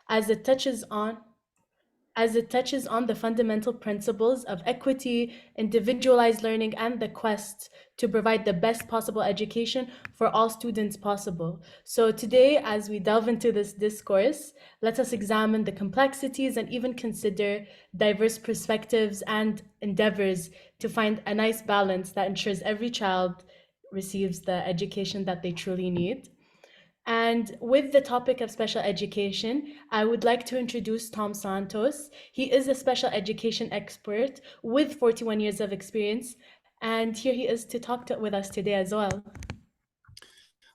as it touches on the fundamental principles of equity, individualized learning, and the quest to provide the best possible education for all students possible. So today, as we delve into this discourse, let us examine the complexities and even consider diverse perspectives and endeavors to find a nice balance that ensures every child receives the education that they truly need. And with the topic of special education, I would like to introduce Tom Santos. He is a special education expert with 41 years of experience, and here he is to with us today as well.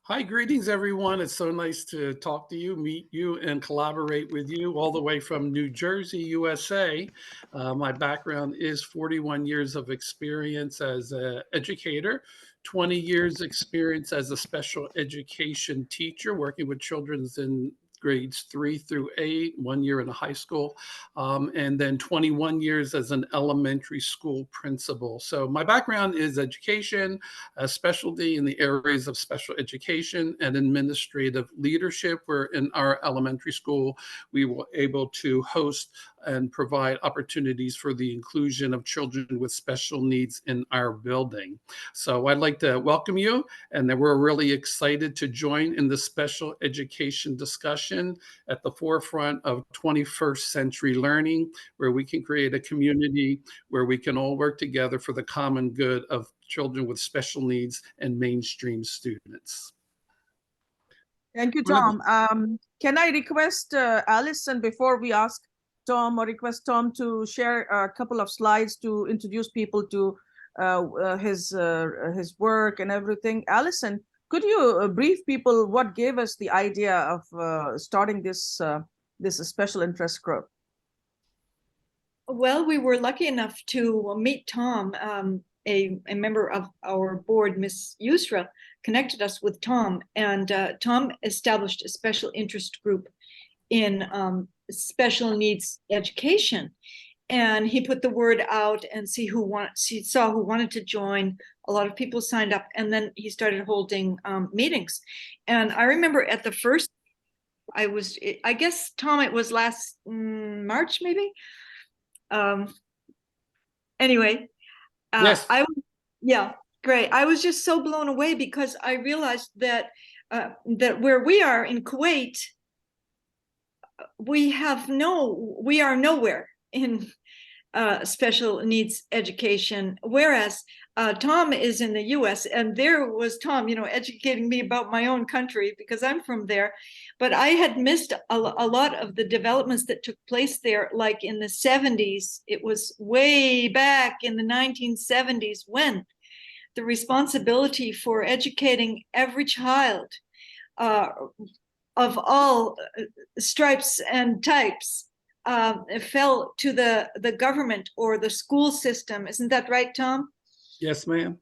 Hi, greetings, everyone. It's so nice to talk to you, meet you, and collaborate with you all the way from New Jersey, USA. My background is 41 years of experience as an educator, 20 years experience as a special education teacher, working with children in grades 3 through 8, 1 year in a high school, and then 21 years as an elementary school principal. So my background is education, a specialty in the areas of special education and administrative leadership, where in our elementary school, we were able to host and provide opportunities for the inclusion of children with special needs in our building. So I'd like to welcome you, and then we're really excited to join in the special education discussion at the forefront of 21st century learning, where we can create a community where we can all work together for the common good of children with special needs and mainstream students. Thank you, Tom. Can I request Allison, before we ask Tom, or request Tom to share a couple of slides to introduce people to his work and everything? Allison, could you brief people what gave us the idea of starting this special interest group? Well, we were lucky enough to meet Tom. A member of our board, Miss Yusra, connected us with Tom, and Tom established a special interest group in special needs education. And he put the word out and he saw who wanted to join. A lot of people signed up, and then he started holding meetings. And I remember at the first, I guess, Tom, it was last March, maybe. Anyway, yes. Great. I was just so blown away because I realized that where we are in Kuwait, we are nowhere in special needs education, whereas Tom is in the US, and there was Tom, educating me about my own country because I'm from there. But I had missed a lot of the developments that took place there, like in the 70s. It was way back in the 1970s when the responsibility for educating every child of all stripes and types fell to the government or the school system. Isn't that right, Tom? Yes, ma'am.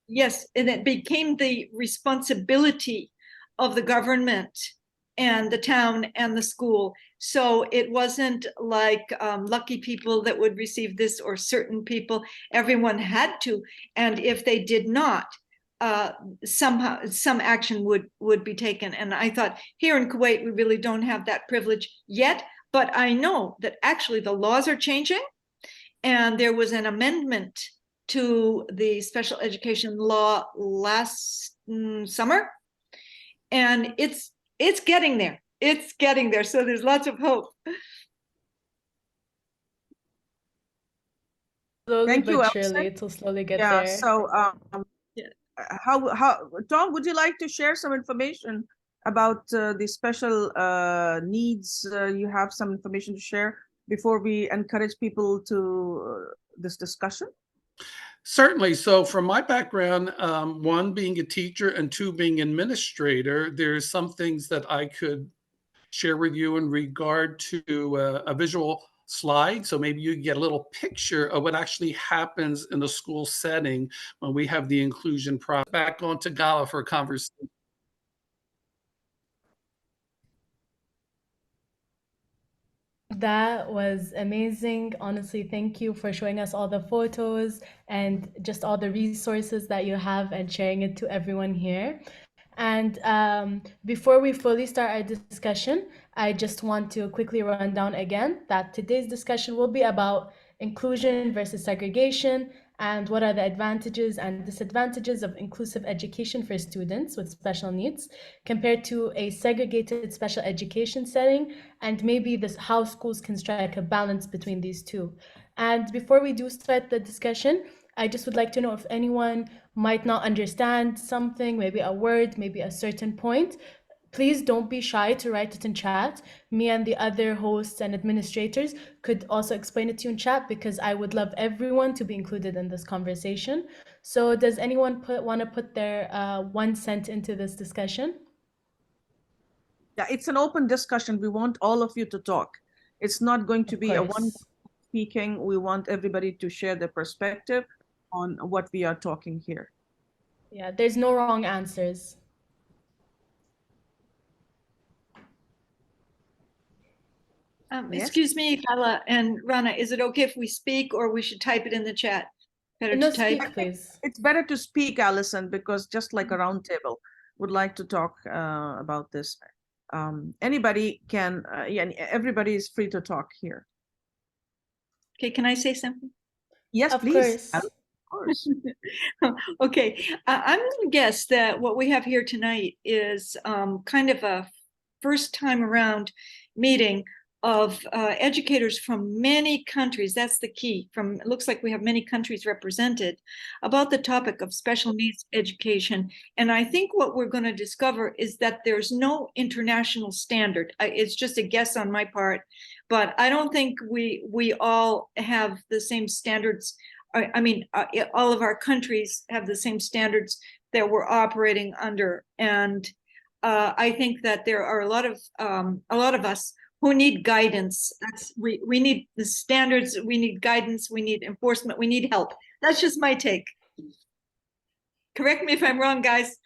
Yes, and it became the responsibility of the government and the town and the school. So it wasn't like lucky people that would receive this or certain people. Everyone had to, and if they did not, somehow some action would be taken. And I thought, here in Kuwait, we really don't have that privilege yet, but I know that actually the laws are changing, and there was an amendment to the special education law last summer, and it's getting there. It's getting there. So there's lots of hope. Slowly but surely, it will slowly get there. So how Tom, would you like to share some information about the special needs? You have some information to share before we encourage people to this discussion? Certainly. So from my background, one being a teacher and two being administrator, there's some things that I could share with you in regard to a visual slide. So maybe you get a little picture of what actually happens in a school setting when we have the inclusion process. Back on to Gala for a conversation. That was amazing. Honestly, thank you for showing us all the photos and just all the resources that you have and sharing it to everyone here. And before we fully start our discussion, I just want to quickly run down again that today's discussion will be about inclusion versus segregation and what are the advantages and disadvantages of inclusive education for students with special needs compared to a segregated special education setting, and maybe this how schools can strike a balance between these two. And before we do start the discussion, I just would like to know if anyone might not understand something, maybe a word, maybe a certain point. Please don't be shy to write it in chat. Me and the other hosts and administrators could also explain it to you in chat, because I would love everyone to be included in this conversation. So does anyone want to put their 1 cent into this discussion? Yeah, it's an open discussion. We want all of you to talk. It's not going to Of be a one course. speaking. We want everybody to share their perspective on what we are talking here. Yeah, there's no wrong answers. Yes? Excuse me, Carla and Rana, is it okay if we speak or we should type it in the chat? Better No, to type. speak, please. It's better to speak, Allison, because just like a round table, would like to talk about this. Anybody can, yeah, everybody is free to talk here. Okay, can I say something? Yes, Of please. course. Of course. Okay, I'm going to guess that what we have here tonight is kind of a first time around meeting of educators from many countries. That's the key. It looks like we have many countries represented about the topic of special needs education. And I think what we're going to discover is that there's no international standard. It's just a guess on my part, but I don't think we all have the same standards. I mean, all of our countries have the same standards that we're operating under, and I think that there are a lot of us who need guidance. We need the standards, we need guidance, we need enforcement, we need help. That's just my take. Correct me if I'm wrong, guys.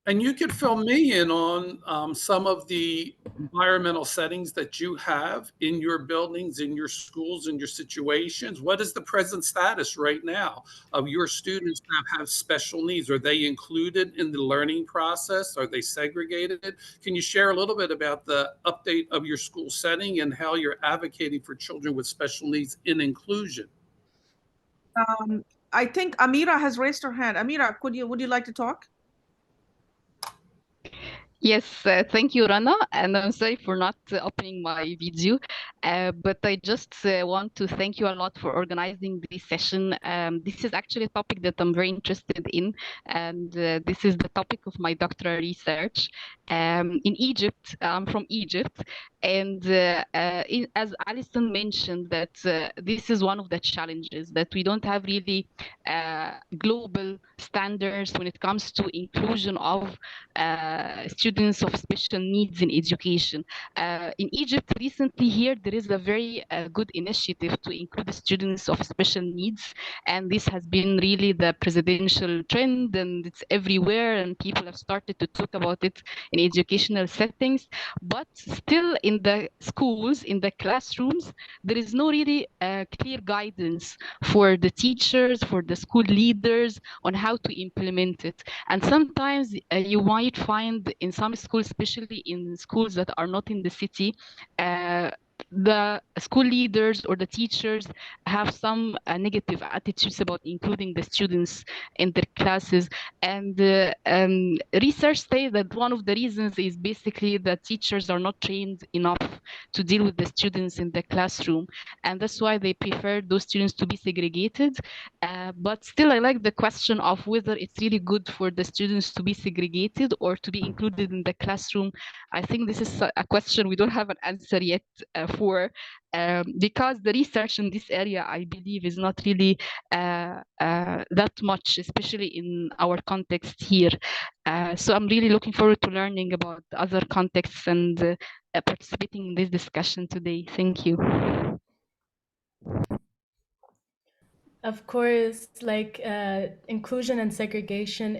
And you could fill me in on some of the environmental settings that you have in your buildings, in your schools, in your situations. What is the present status right now of your students that have special needs? Are they included in the learning process? Are they segregated? Can you share a little bit about the update of your school setting and how you're advocating for children with special needs in inclusion? I think Amira has raised her hand. Amira, would you like to talk? Yes, thank you, Rana. And I'm sorry for not opening my video, but I just want to thank you a lot for organizing this session. This is actually a topic that I'm very interested in, and this is the topic of my doctoral research. In Egypt, I'm from Egypt, and as Alison mentioned, that this is one of the challenges, that we don't have really global standards when it comes to inclusion of students of special needs in education. In Egypt recently here, there is a very good initiative to include the students of special needs. And this has been really the presidential trend, and it's everywhere, and people have started to talk about it in educational settings. But still in the schools, in the classrooms, there is no really clear guidance for the teachers, for the school leaders on how to implement it. And sometimes you might find in some schools, especially in schools that are not in the city, the school leaders or the teachers have some negative attitudes about including the students in their classes. And research says that one of the reasons is basically that teachers are not trained enough to deal with the students in the classroom. And that's why they prefer those students to be segregated. But still, I like the question of whether it's really good for the students to be segregated or to be included in the classroom. I think this is a question we don't have an answer yet for, because the research in this area, I believe, is not really that much, especially in our context here. So I'm really looking forward to learning about other contexts and participating in this discussion today. Thank you. Of course, like inclusion and segregation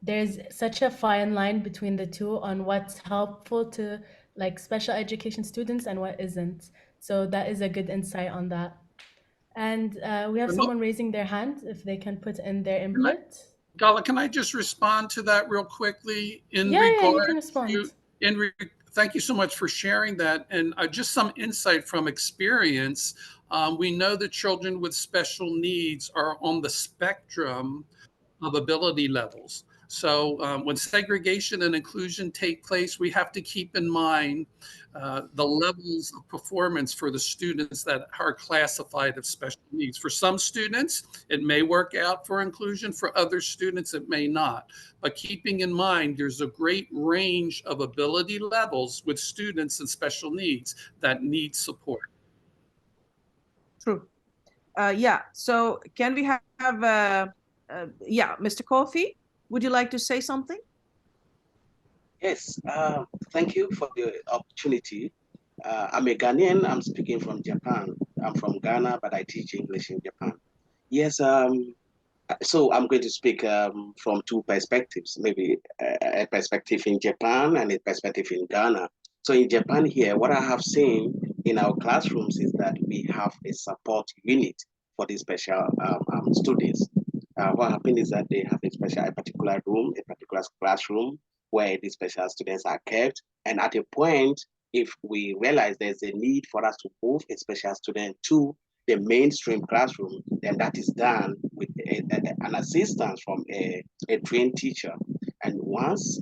there's such a fine line between the two on what's helpful to like special education students and what isn't. So that is a good insight on that. And we have someone raising their hand if they can put in their input. Gala, can I just respond to that real quickly in Yeah, regard you can respond. Thank you so much for sharing that. And just some insight from experience. We know that children with special needs are on the spectrum of ability levels. So when segregation and inclusion take place, we have to keep in mind the levels of performance for the students that are classified as special needs. For some students, it may work out for inclusion. For other students, it may not. But keeping in mind, there's a great range of ability levels with students and special needs that need support. True. Yeah. So can we have yeah, Mr. Kofi, would you like to say something? Yes, thank you for the opportunity. I'm a Ghanaian. I'm speaking from Japan. I'm from Ghana, but I teach English in Japan. Yes, so I'm going to speak from two perspectives, maybe a perspective in Japan and a perspective in Ghana. So in Japan here, what I have seen in our classrooms is that we have a support unit for the special students. What happened is that they have a particular room, a particular classroom where the special students are kept. And at a point, if we realize there's a need for us to move a special student to the mainstream classroom, then that is done with an assistance from a trained teacher. And once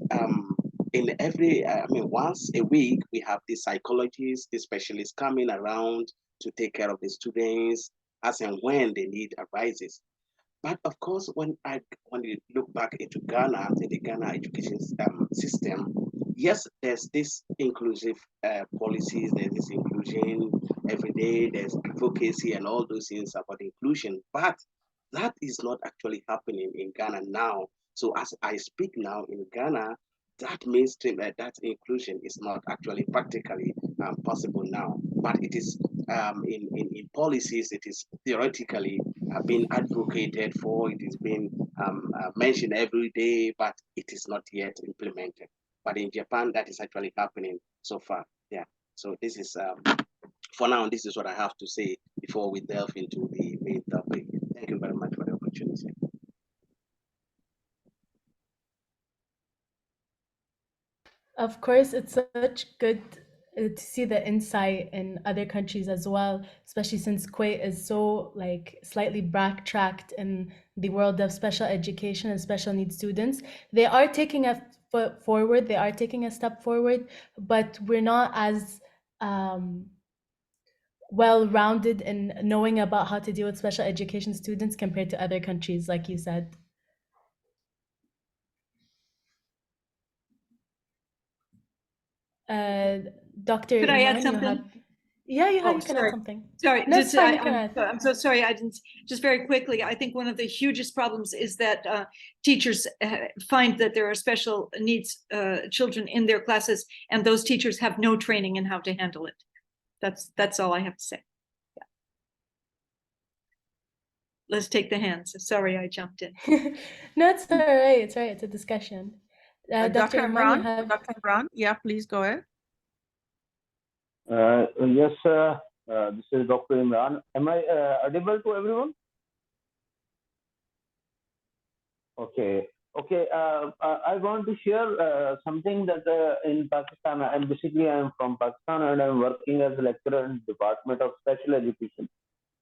once a week, we have the psychologists, the specialists coming around to take care of the students as and when the need arises. But of course, when you look back into Ghana, in the Ghana education system, yes, there's this inclusive policies, there's this inclusion every day, there's advocacy and all those things about inclusion, but that is not actually happening in Ghana now. So as I speak now in Ghana, that mainstream, that inclusion is not actually practically possible now, but it is in policies, it is theoretically being advocated for, it is being mentioned every day, but it is not yet implemented. But in Japan, that is actually happening so far. Yeah. So this is, for now, this is what I have to say before we delve into the main topic. Thank you very much for the opportunity. Of course, it's such good to see the insight in other countries as well, especially since Kuwait is so like slightly backtracked in the world of special education and special needs students. They are taking a foot forward, they are taking a step forward, but we're not as well-rounded in knowing about how to deal with special education students compared to other countries, like you said. Uh, Dr. Could I add Iman, you something? had, yeah, Oh, you can add sorry. something. Sorry, No, it's fine, you can add. I'm so sorry. I didn't. Just very quickly, I think one of the hugest problems is that teachers find that there are special needs children in their classes, and those teachers have no training in how to handle it. That's all I have to say. Yeah. Let's take the hands. Sorry, I jumped in. No, it's all right. It's all right. It's a discussion. Dr. Iman, you have. Dr. Imran, yeah, please go ahead. Yes, this is Dr. Imran. Am I audible to everyone? Okay. Okay. I want to share something that in Pakistan, I'm from Pakistan and I'm working as a lecturer in the Department of Special Education.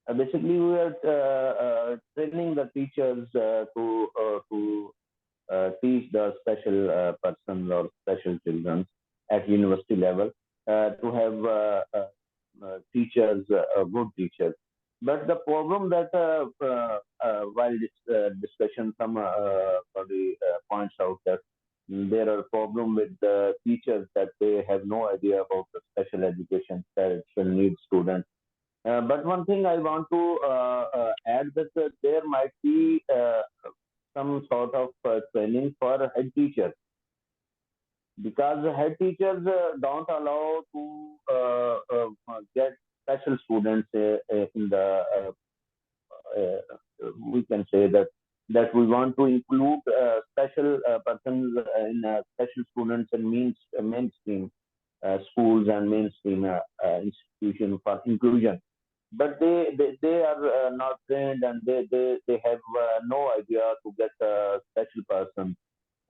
Basically, we are training the teachers to teach the special persons or special children at university level to have teachers, good teachers. But the problem that while this discussion, somebody points out that there are problems with the teachers that they have no idea about the special education, special needs students. But one thing I want to add that there might be some sort of training for head teachers, because the head teachers don't allow to get special students in the we can say that we want to include special persons in special students in mainstream schools and mainstream institutions for inclusion, but they are not trained and they have no idea to get a special person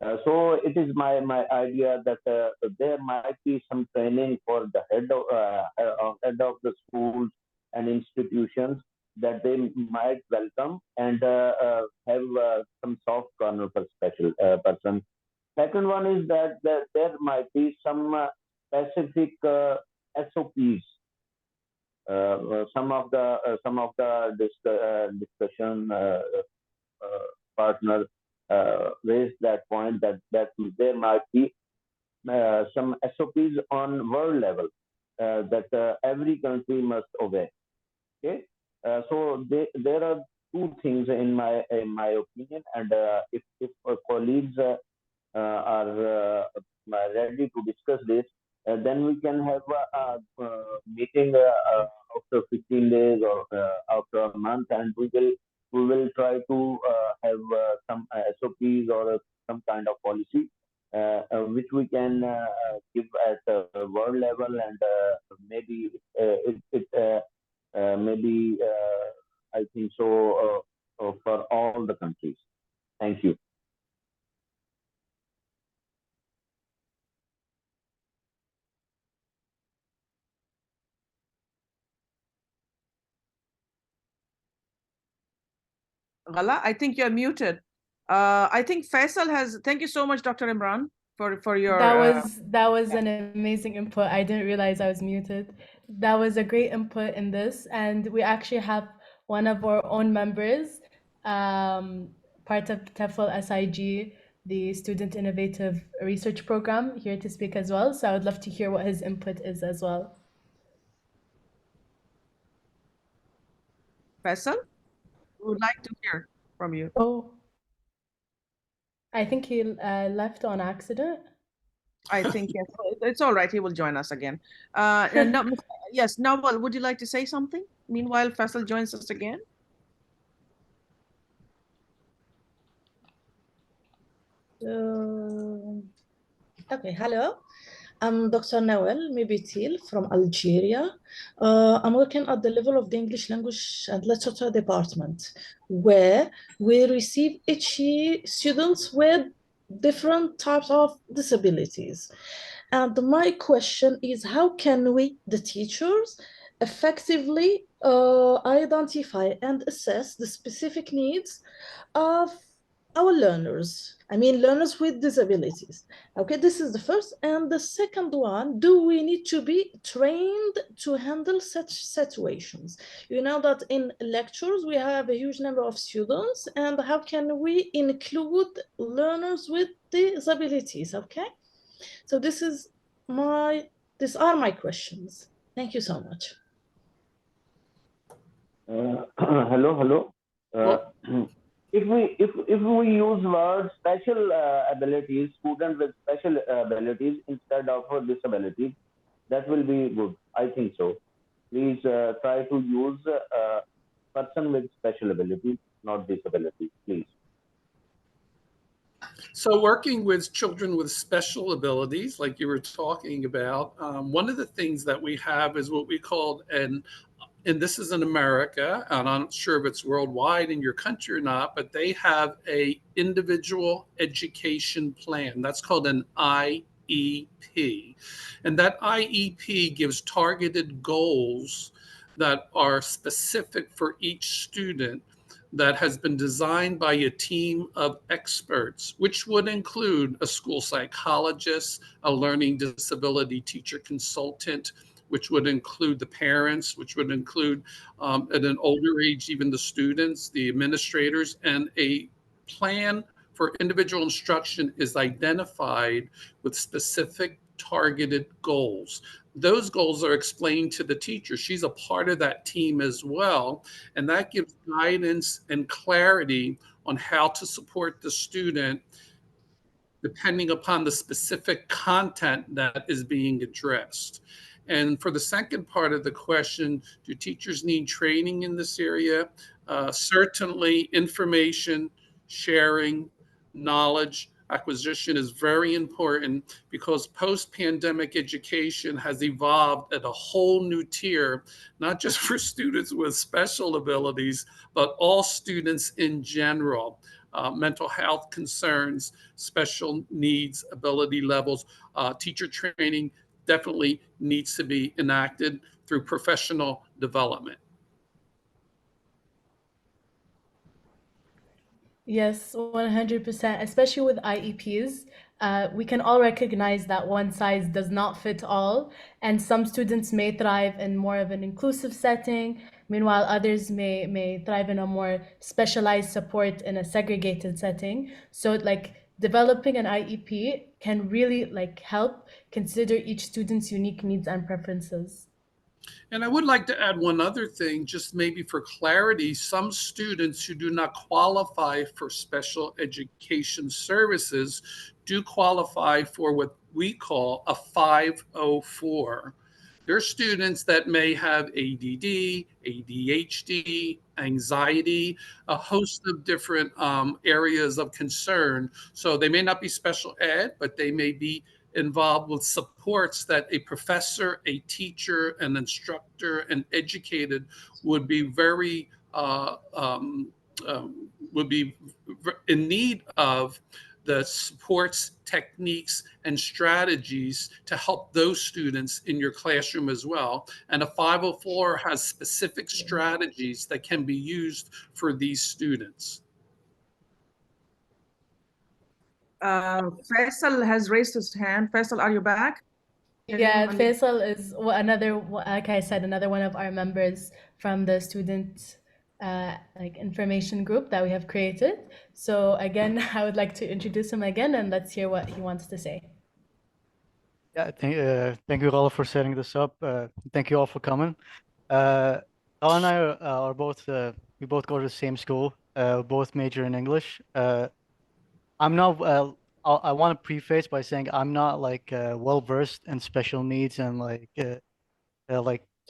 So it is my idea that there might be some training for the head of the schools and institutions that they might welcome and have some soft corner for special persons. Second one is that there might be some specific SOPs. Some of the discussion partner raised that point that there might be some SOPs on world level that every country must obey. Okay, there are two things in my opinion, and if colleagues are ready to discuss this, then we can have a meeting after 15 days or after a month, and we will try to have some SOPs or some kind of policy which we can give at world level, and maybe maybe I think so for all the countries. Thank you. Ghala, I think you're muted. I think Faisal has. Thank you so much, Dr. Imran, for your. That was an amazing input. I didn't realize I was muted. That was a great input in this, and we actually have one of our own members, part of TEFL SIG, the Student Innovative Research Program, here to speak as well. So I would love to hear what his input is as well. Faisal, we would like to hear from you. Oh, I think he left on accident. I think yes, it's all right. He will join us again. No, yes, Nawal, would you like to say something? Meanwhile, Faisal joins us again. Okay, hello. I'm Dr. Nawal Mibitil from Algeria. I'm working at the level of the English Language and Literature Department, where we receive each year students with different types of disabilities. And my question is, how can we, the teachers, effectively identify and assess the specific needs of our learners? I mean, learners with disabilities. Okay, this is the first. And the second one, do we need to be trained to handle such situations? You know that in lectures, we have a huge number of students, and how can we include learners with disabilities? Okay, so these are my questions. Thank you so much. Hello. Well, If we use word special abilities, student with special abilities instead of disabilities, that will be good. I think so. Please try to use person with special abilities, not disabilities, please. So working with children with special abilities, like you were talking about, one of the things that we have is what we call and this is in America, and I'm not sure if it's worldwide in your country or not, but they have a individual education plan. That's called an IEP. And that IEP gives targeted goals that are specific for each student, that has been designed by a team of experts, which would include a school psychologist, a learning disability teacher consultant, which would include the parents, which would include at an older age, even the students, the administrators, and a plan for individual instruction is identified with specific targeted goals. Those goals are explained to the teacher. She's a part of that team as well. And that gives guidance and clarity on how to support the student depending upon the specific content that is being addressed. And for the second part of the question, do teachers need training in this area? Certainly, information sharing, knowledge acquisition is very important, because post-pandemic education has evolved at a whole new tier, not just for students with special abilities, but all students in general. mental health concerns, special needs, ability levels. Teacher training definitely needs to be enacted through professional development. Yes, 100%, especially with IEPs. We can all recognize that one size does not fit all, and some students may thrive in more of an inclusive setting, meanwhile others may thrive in a more specialized support in a segregated setting. So like developing an IEP can really like help consider each student's unique needs and preferences. And I would like to add one other thing, just maybe for clarity. Some students who do not qualify for special education services do qualify for what we call a 504. There are students that may have ADD, ADHD, anxiety, a host of different areas of concern. So they may not be special ed, but they may be involved with supports that a professor, a teacher, an instructor, an educated would be very would be in need of the supports, techniques, and strategies to help those students in your classroom as well. And a 504 has specific strategies that can be used for these students. Faisal has raised his hand. Faisal, are you back? Yeah, Faisal is another, like I said, another one of our members from the student like information group that we have created. So again, I would like to introduce him again, and let's hear what he wants to say. Yeah, thank you all for setting this up. Thank you all for coming. Ella and I are both we both go to the same school. Both major in English. I'm not. I want to preface by saying I'm not like well versed in special needs and like the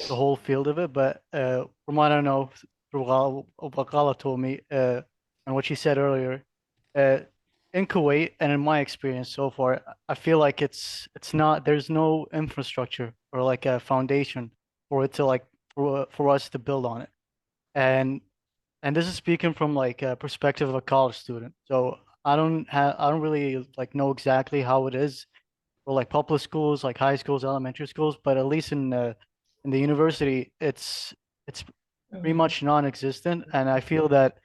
whole field of it. But from what I know, through what Gala told me and what she said earlier, uh, in Kuwait and in my experience so far, I feel like it's not. There's no infrastructure or like a foundation for it to like for us to build on it. And this is speaking from like a perspective of a college student. So I don't really like know exactly how it is for like public schools, like high schools, elementary schools, but at least in the university, it's pretty much non-existent. And I feel that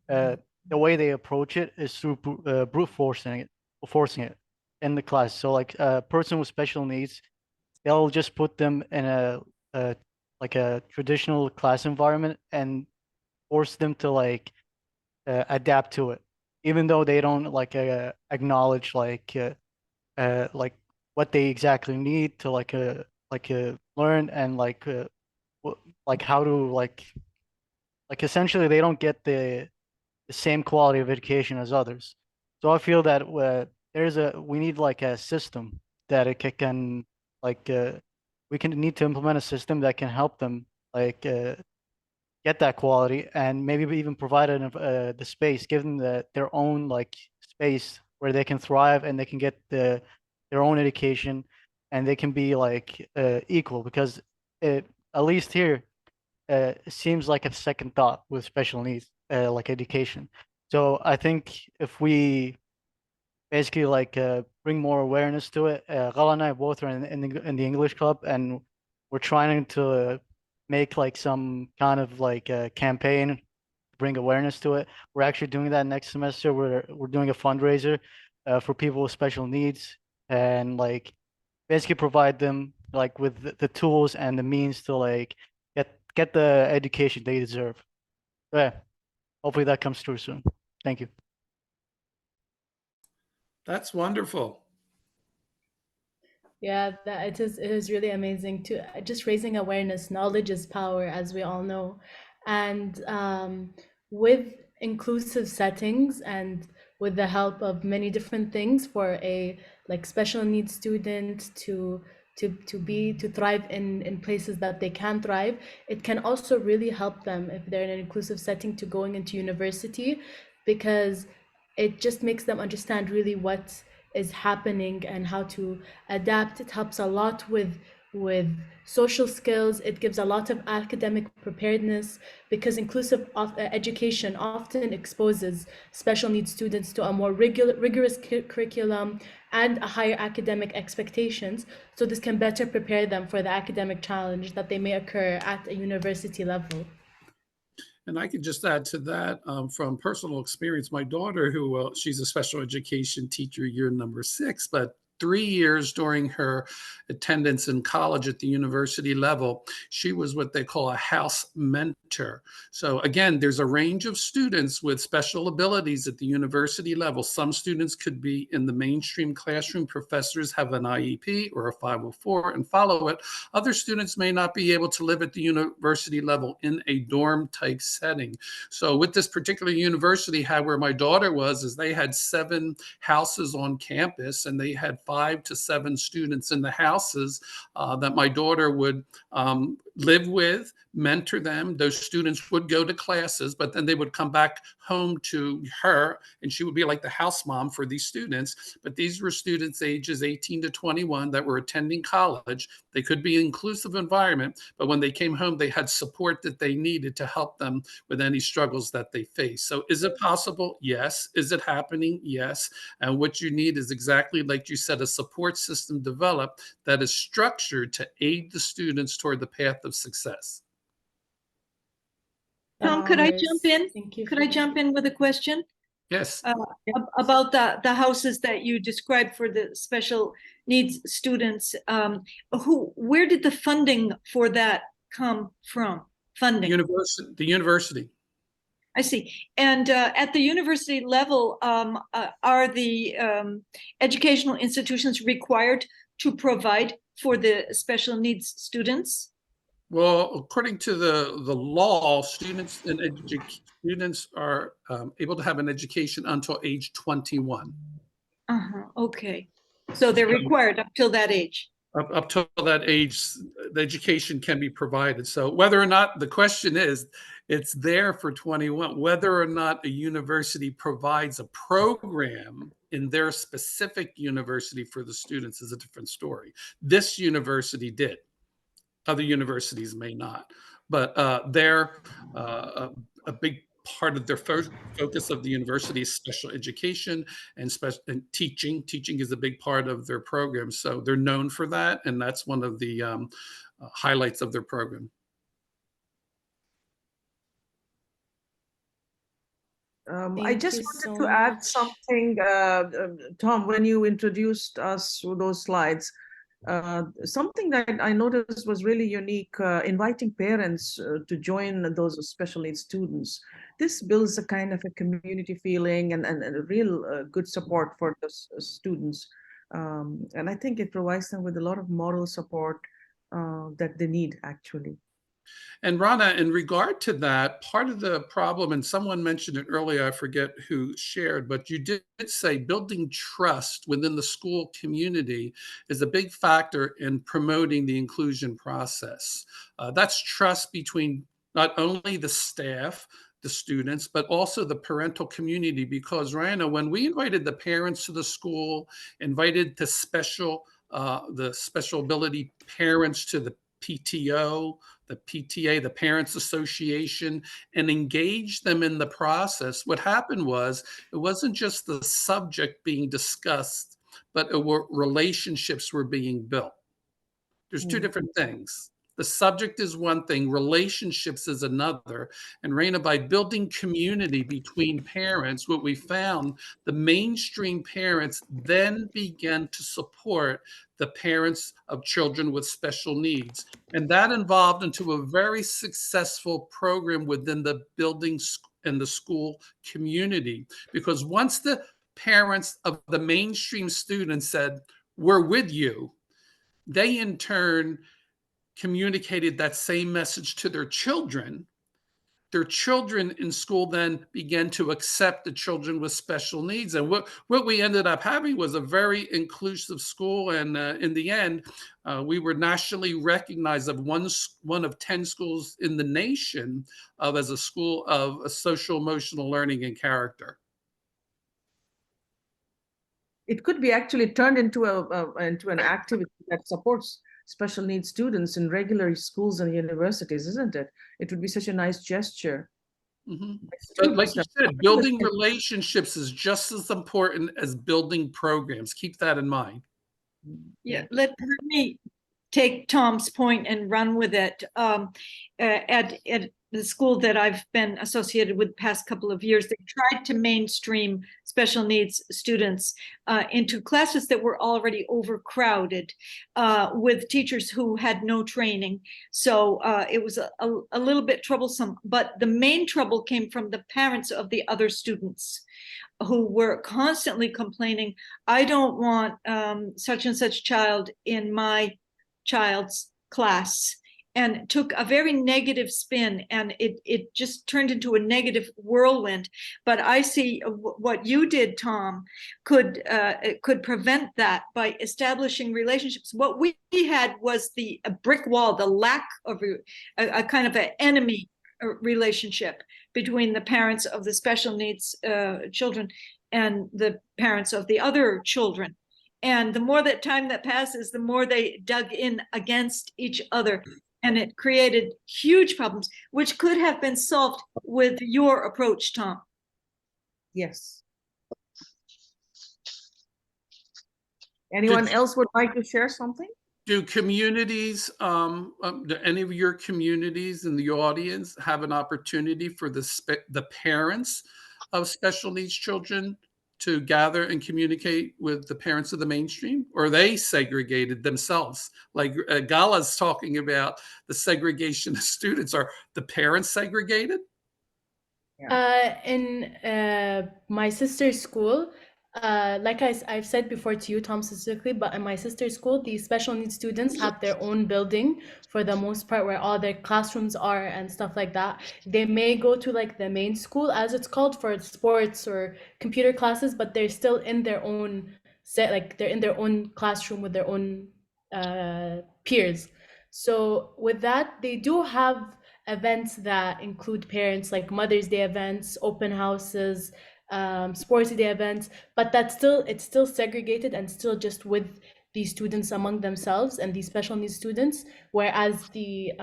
uh, the way they approach it is through brute forcing it in the class. So like a person with special needs, they'll just put them in a like a traditional class environment and force them to adapt to it, even though they don't acknowledge like what they exactly need to learn and like how to like essentially they don't get the same quality of education as others. So I feel that we need like a system that can like we can need to implement a system that can help them like get that quality and maybe even provide the space, give them their own like space where they can thrive and they can get their own education and they can be like equal because it at least here it seems like a second thought with special needs like education. So I think if we basically like bring more awareness to it. Ghala and I both are in the English club, and we're trying to make like some kind of like a campaign to bring awareness to it. We're actually doing that next semester. We're doing a fundraiser for people with special needs and like basically provide them like with the tools and the means to like get the education they deserve. So, yeah, hopefully that comes through soon. Thank you. That's wonderful. Yeah, that it is really amazing to just raising awareness. Knowledge is power, as we all know. And with inclusive settings and with the help of many different things for a like special needs student to thrive in places that they can thrive, it can also really help them if they're in an inclusive setting to going into university, because it just makes them understand really what is happening and how to adapt. It helps a lot with with social skills. It gives a lot of academic preparedness because inclusive education often exposes special needs students to a more rigorous curriculum and a higher academic expectations. So this can better prepare them for the academic challenge that they may occur at a university level. And I could just add to that from personal experience. My daughter, who she's a special education teacher, year number 6, but 3 years during her attendance in college at the university level, she was what they call a house mentor. So again, there's a range of students with special abilities at the university level. Some students could be in the mainstream classroom. Professors have an IEP or a 504 and follow it. Other students may not be able to live at the university level in a dorm type setting. So with this particular university, where my daughter was, is they had 7 houses on campus, and they had 5 to 7 students in the houses that my daughter would live with, mentor them. Those students would go to classes, but then they would come back home to her, and she would be like the house mom for these students. But these were students ages 18 to 21 that were attending college. They could be an inclusive environment, but when they came home, they had support that they needed to help them with any struggles that they face. So is it possible? Yes. Is it happening? Yes. And what you need is, exactly like you said, a support system developed that is structured to aid the students toward the path of success. Tom, could I jump in? Thank you. Could I jump in with a question? Yes. About the houses that you described for the special needs students. Where did the funding for that come from? Funding. The university. I see. And at the university level, are the educational institutions required to provide for the special needs students? Well, according to the law, students are able to have an education until age 21. Okay. So they're required up till that age. Up till that age, the education can be provided. So whether or not, the question is, it's there for 21. Whether or not a university provides a program in their specific university for the students is a different story. This university did. Other universities may not, but they're a big part of their focus of the university is special education and teaching. Teaching is a big part of their program, so they're known for that, and that's one of the highlights of their program. I just wanted to add something, Tom, when you introduced us through those slides. Something that I noticed was really unique, inviting parents to join those special needs students. This builds a kind of a community feeling and a real good support for the students. And I think it provides them with a lot of moral support that they need, actually. And Rana, in regard to that, part of the problem, and someone mentioned it earlier, I forget who shared, but you did say building trust within the school community is a big factor in promoting the inclusion process. That's trust between not only the staff, the students, but also the parental community. Because Rana, when we invited the parents to the school, invited the special ability parents to the PTO, the PTA, the Parents Association, and engage them in the process, what happened was, it wasn't just the subject being discussed, but relationships were being built. There's 2 different things. The subject is one thing, relationships is another. And Raina, by building community between parents, what we found, the mainstream parents then began to support the parents of children with special needs. And that involved into a very successful program within the building and the school community. Because once the parents of the mainstream students said, "We're with you," they in turn communicated that same message to their children. Their children in school then began to accept the children with special needs. And what we ended up having was a very inclusive school. And in the end, we were nationally recognized as one of 10 schools in the nation as a school of social emotional learning and character. It could be actually turned into an activity that supports special needs students in regular schools and universities, isn't it? It would be such a nice gesture. But like you said, building relationships is just as important as building programs. Keep that in mind. Yeah, let me take Tom's point and run with it. At the school that I've been associated with the past couple of years, they tried to mainstream special needs students into classes that were already overcrowded with teachers who had no training. So it was a little bit troublesome, but the main trouble came from the parents of the other students, who were constantly complaining, I don't want such and such child in my child's class, and took a very negative spin, and it just turned into a negative whirlwind. But I see what you did, Tom, could prevent that by establishing relationships. What we had was a brick wall, the lack of a kind of an enemy relationship between the parents of the special needs children and the parents of the other children. And the more that time that passes, the more they dug in against each other. And it created huge problems, which could have been solved with your approach, Tom. Yes. Anyone else would like to share something? Do communities, do any of your communities in the audience have an opportunity for the parents of special needs children to gather and communicate with the parents of the mainstream? Or are they segregated themselves? Like Gala's talking about the segregation of students. Are the parents segregated? In my sister's school, like I've said before to you, Tom, specifically, but in my sister's school, the special needs students have their own building for the most part, where all their classrooms are and stuff like that. They may go to like the main school, as it's called, for sports or computer classes, but they're still in their own set, like they're in their own classroom with their own peers. So with that, they do have events that include parents, like Mother's Day events, open houses, sports day events, but it's still segregated and still just with these students among themselves and these special needs students, whereas the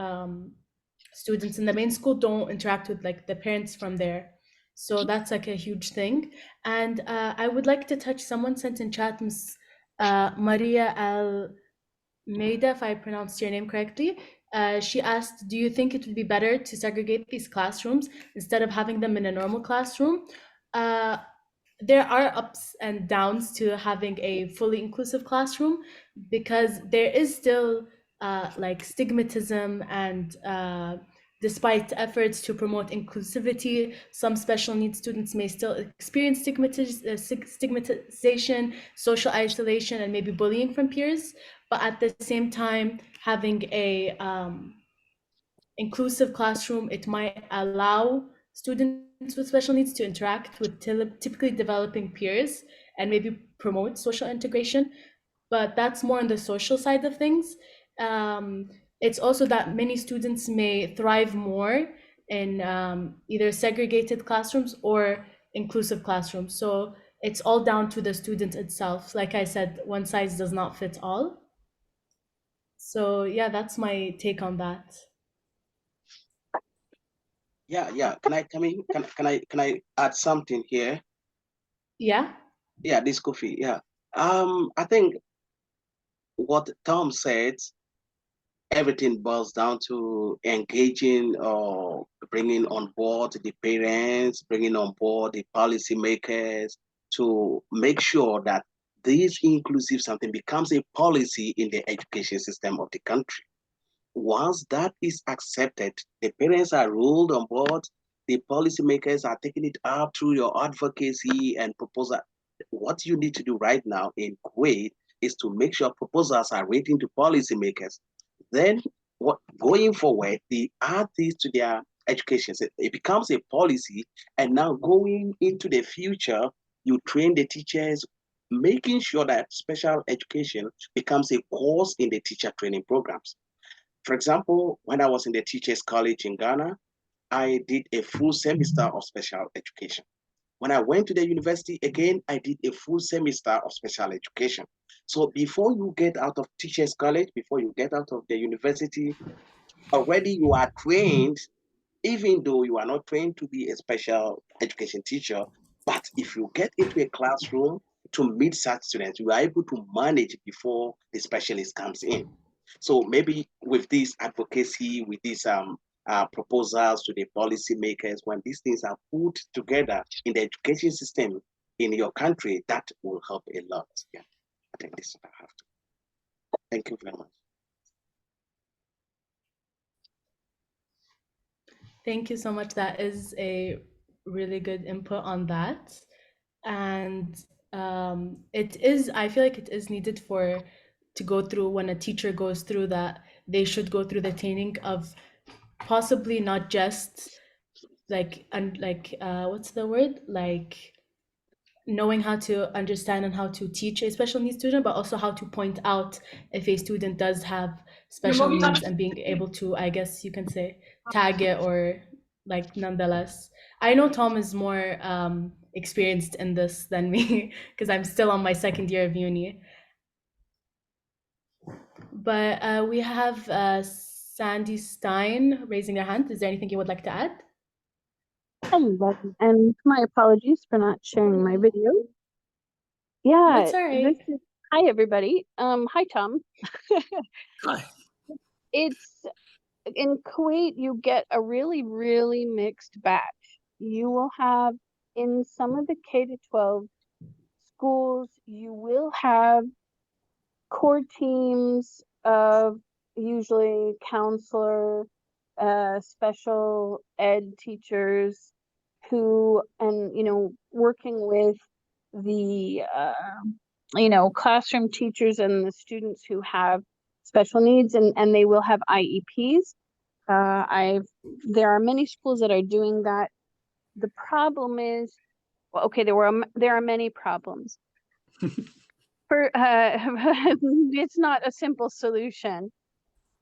students in the main school don't interact with like the parents from there. So that's like a huge thing. And I would like to touch, someone sent in chat, Miss Maria Almeida, if I pronounced your name correctly. She asked, do you think it would be better to segregate these classrooms instead of having them in a normal classroom? There are ups and downs to having a fully inclusive classroom, because there is still like stigmatism, and despite efforts to promote inclusivity, some special needs students may still experience stigmatization, social isolation, and maybe bullying from peers. But at the same time, having a inclusive classroom, it might allow students with special needs to interact with typically developing peers and maybe promote social integration. But that's more on the social side of things. It's also that many students may thrive more in either segregated classrooms or inclusive classrooms. So it's all down to the student itself. Like I said, one size does not fit all. So yeah, that's my take on that. Yeah. Can I come in? Can I add something here? Yeah. Yeah, this coffee. Yeah. I think what Tom said, everything boils down to engaging or bringing on board the parents, bringing on board the policymakers to make sure that this inclusive something becomes a policy in the education system of the country. Once that is accepted, the parents are rolled on board, the policymakers are taking it up through your advocacy and proposal. What you need to do right now in Kuwait is to make sure proposals are reaching to policymakers. Then, going forward, they add this to their education. So it becomes a policy, and now going into the future, you train the teachers, making sure that special education becomes a course in the teacher training programs. For example, when I was in the Teachers College in Ghana, I did a full semester of special education. When I went to the university again, I did a full semester of special education. So before you get out of teachers college, before you get out of the university, already you are trained, even though you are not trained to be a special education teacher. But if you get into a classroom to meet such students, you are able to manage before the specialist comes in. So maybe with this advocacy, with these proposals to the policymakers, when these things are put together in the education system in your country, that will help a lot. Yeah, I think this is what I have to. Thank you very much. Thank you so much. That is a really good input on that. And it is, I feel like it is needed to go through, when a teacher goes through that, they should go through the training of possibly not just what's the word? Like knowing how to understand and how to teach a special needs student, but also how to point out if a student does have special needs and being able to, I guess you can say, tag it or like nonetheless. I know Tom is more experienced in this than me because I'm still on my second year of uni. But we have Sandy Stein raising her hand. Is there anything you would like to add? Hello, and my apologies for not sharing my video. Yeah, That's all right. hi everybody. Hi Tom. Hi. It's in Kuwait, you get a really, really mixed batch. You will have in some of the K-12 schools, you will have core teams of usually counselor, special ed teachers who, and working with the classroom teachers and the students who have special needs, and they will have IEPs. There are many schools that are doing that. The problem is, well, okay, there are many problems. It's not a simple solution.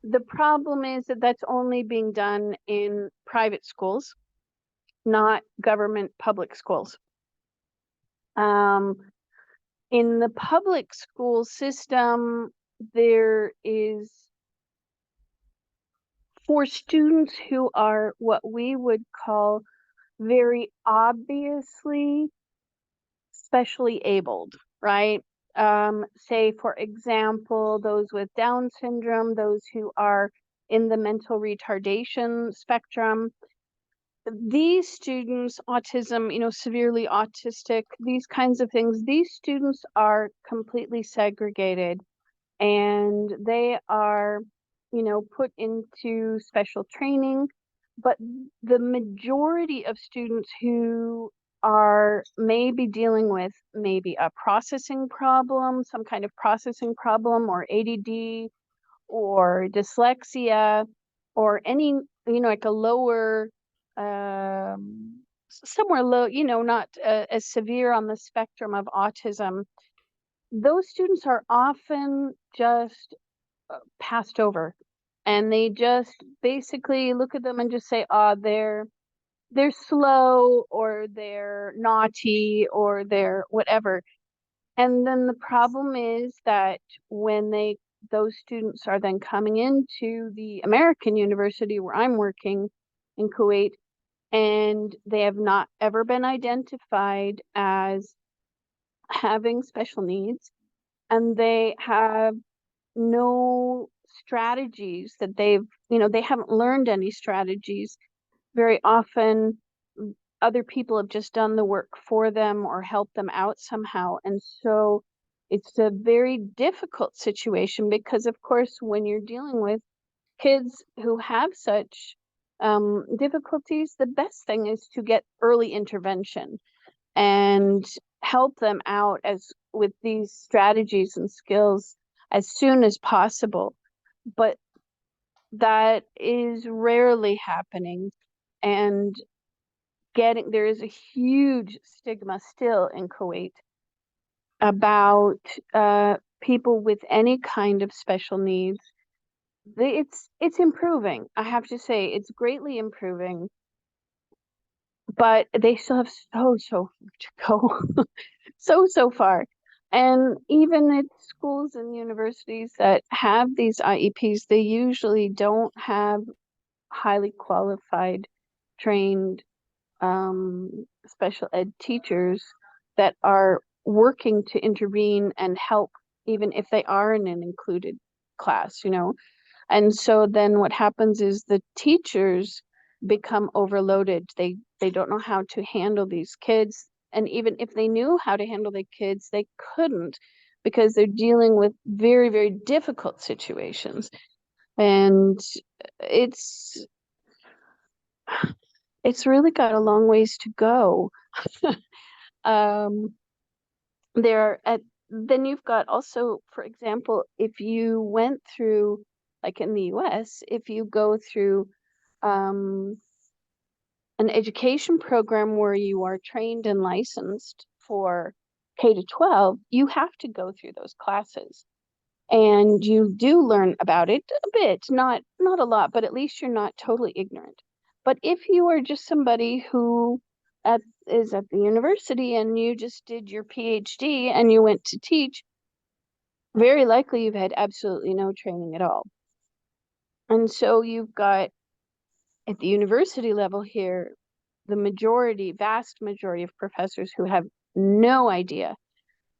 The problem is that that's only being done in private schools, not government public schools. In the public school system, there is, for students who are what we would call very obviously specially abled, right? Say, for example, those with Down syndrome, those who are in the mental retardation spectrum. These students, autism, severely autistic, these kinds of things, these students are completely segregated, and they are, put into special training. But the majority of students who are maybe dealing with maybe a processing problem, some kind of processing problem, or ADD or dyslexia, or any, like a lower, somewhere low, not as severe on the spectrum of autism, those students are often just passed over, and they just basically look at them and just say, they're slow, or they're naughty, or they're whatever. And then the problem is that when those students are then coming into the American university where I'm working in Kuwait, and they have not ever been identified as having special needs, and they have no strategies that they haven't learned any strategies. Very often other people have just done the work for them or helped them out somehow. And so it's a very difficult situation, because of course, when you're dealing with kids who have such difficulties, the best thing is to get early intervention and help them out with these strategies and skills as soon as possible. But that is rarely happening, and there is a huge stigma still in Kuwait about people with any kind of special needs. It's improving. I have to say, it's greatly improving, but they still have so far to go. so far. And even at schools and universities that have these IEPs, they usually don't have highly qualified, trained special ed teachers that are working to intervene and help, even if they are in an included class, you know. And so then what happens is the teachers become overloaded. They don't know how to handle these kids. And even if they knew how to handle the kids, they couldn't, because they're dealing with very, very difficult situations. And it's it's really got a long ways to go. um, then you've got also, for example, if you went through, like in the US, if you go through um, an education program where you are trained and licensed for K to 12, you have to go through those classes. And you do learn about it a bit, not a lot, but at least you're not totally ignorant. But if you are just somebody who is at the university and you just did your PhD and you went to teach, very likely you've had absolutely no training at all. And so you've got, at the university level here, the vast majority of professors who have no idea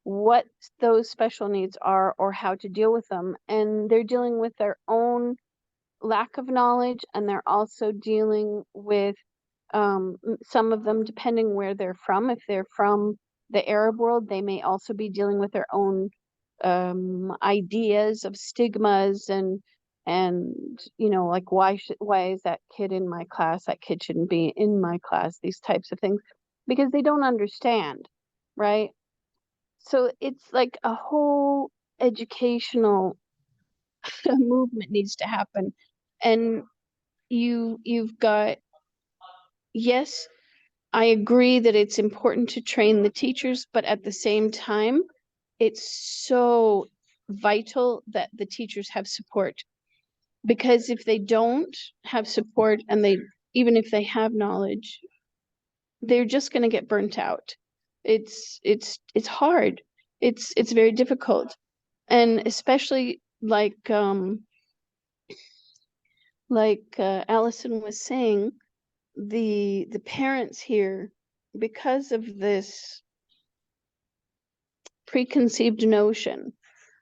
what those special needs are or how to deal with them. And they're dealing with their own lack of knowledge, and they're also dealing with some of them, depending where they're from. If they're from the Arab world, they may also be dealing with their own ideas of stigmas and you know, like why is that kid in my class? That kid shouldn't be in my class. These types of things, because they don't understand, right? So it's like a whole educational movement needs to happen. And you've got, yes, I agree that it's important to train the teachers, but at the same time, it's so vital that the teachers have support. Because if they don't have support, and even if they have knowledge, they're just going to get burnt out. It's hard. It's very difficult. And especially like Allison was saying, the parents here, because of this preconceived notion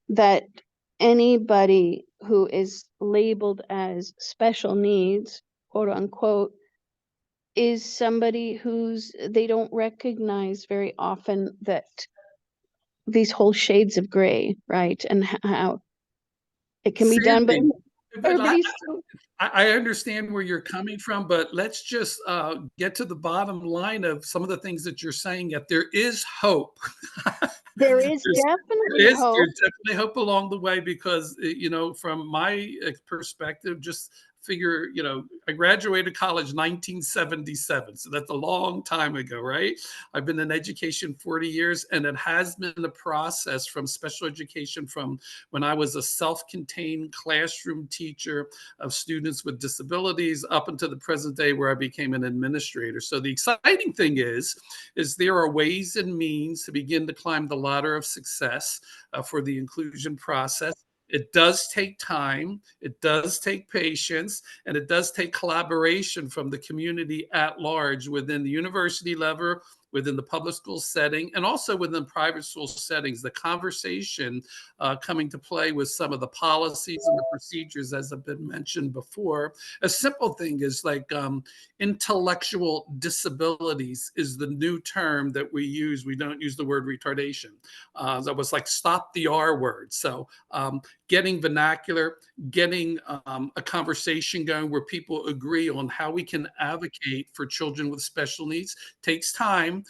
that anybody who is labeled as special needs, quote unquote, is somebody they don't recognize very often that these whole shades of gray, right? And how it can be done, but Sandy, but everybody's still. I understand where you're coming from, but let's just get to the bottom line of some of the things that you're saying. That there is hope. There is definitely hope. There's definitely hope along the way, because you know, from my perspective, just figure, you know, I graduated college 1977, so that's a long time ago, right? I've been in education 40 years, and it has been a process from special education from when I was a self-contained classroom teacher of students with disabilities up until the present day where I became an administrator. So the exciting thing is there are ways and means to begin to climb the ladder of success for the inclusion process. It does take time, it does take patience, and it does take collaboration from the community at large within the university level, within the public school setting, and also within private school settings. The conversation coming to play with some of the policies and the procedures, as have been mentioned before. A simple thing is like intellectual disabilities is the new term that we use. We don't use the word retardation. That was like stop the R word. So getting vernacular, getting a conversation going where people agree on how we can advocate for children with special needs takes time.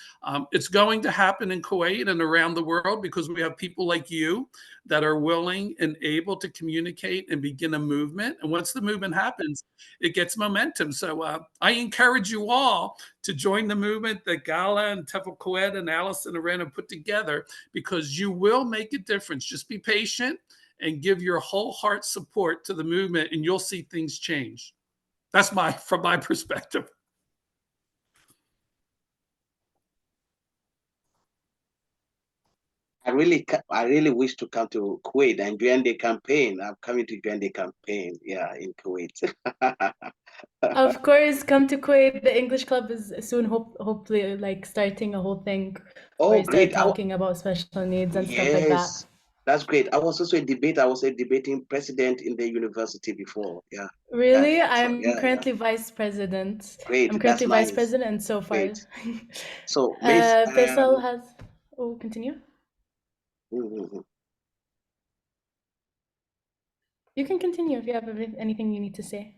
It's going to happen in Kuwait and around the world because we have people like you that are willing and able to communicate and begin a movement. And once the movement happens, it gets momentum. So I encourage you all to join the movement that Gala and Tefel Kuwait and Allison Aren have put together, because you will make a difference. Just be patient and give your whole heart support to the movement, and you'll see things change. That's from my perspective. I really wish to come to Kuwait and join the campaign. I'm coming to join the campaign, yeah, in Kuwait. Of course, come to Kuwait. The English Club is soon, hopefully, like starting a whole thing where Oh, you start great. talking about special needs and stuff like that. Yes, that's great. I was also I was a debating president in the university before. Yeah, yeah, Really? yeah. So I'm yeah, yeah. currently vice president. I'm Great. That's currently vice nice. president, and so far, Great. So, Miss, Faisal has. Oh, continue. mhm. You can continue if you have anything you need to say.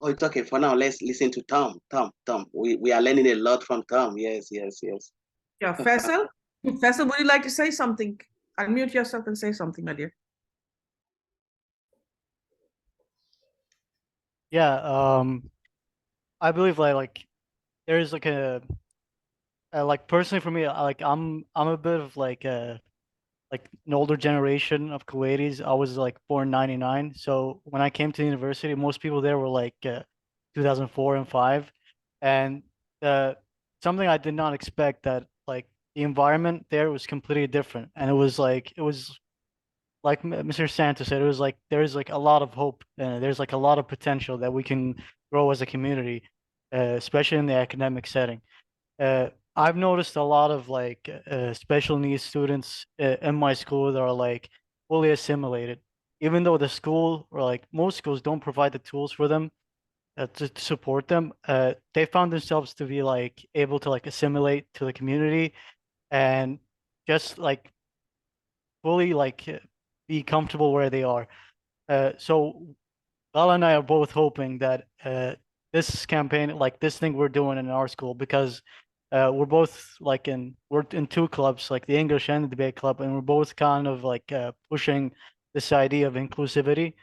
Oh, it's okay. For now, let's listen to Tom. Tom. We are learning a lot from Tom. Yes, yes, yes. Yeah, Faisal? Faisal, would you like to say something? Unmute yourself and say something, my dear. Yeah, I believe like there's like like personally for me, I'm a bit of like an older generation of Kuwaitis. I was like born 99. So when I came to university, most people there were like 2004 and 5. And uh, something I did not expect that like the environment there was completely different. And it was like Mr. Santos said, it was like there's like a lot of hope. There's like a lot of potential that we can grow as a community, especially in the academic setting. I've noticed a lot of like special needs students in my school that are like fully assimilated, even though the school or like most schools don't provide the tools for them to support them. They found themselves to be like able to like assimilate to the community and just like fully like be comfortable where they are. So Lala and I are both hoping that this campaign, like this thing we're doing in our school, because we're both like we're in two clubs, like the English and the debate club, and we're both kind of like pushing this idea of inclusivity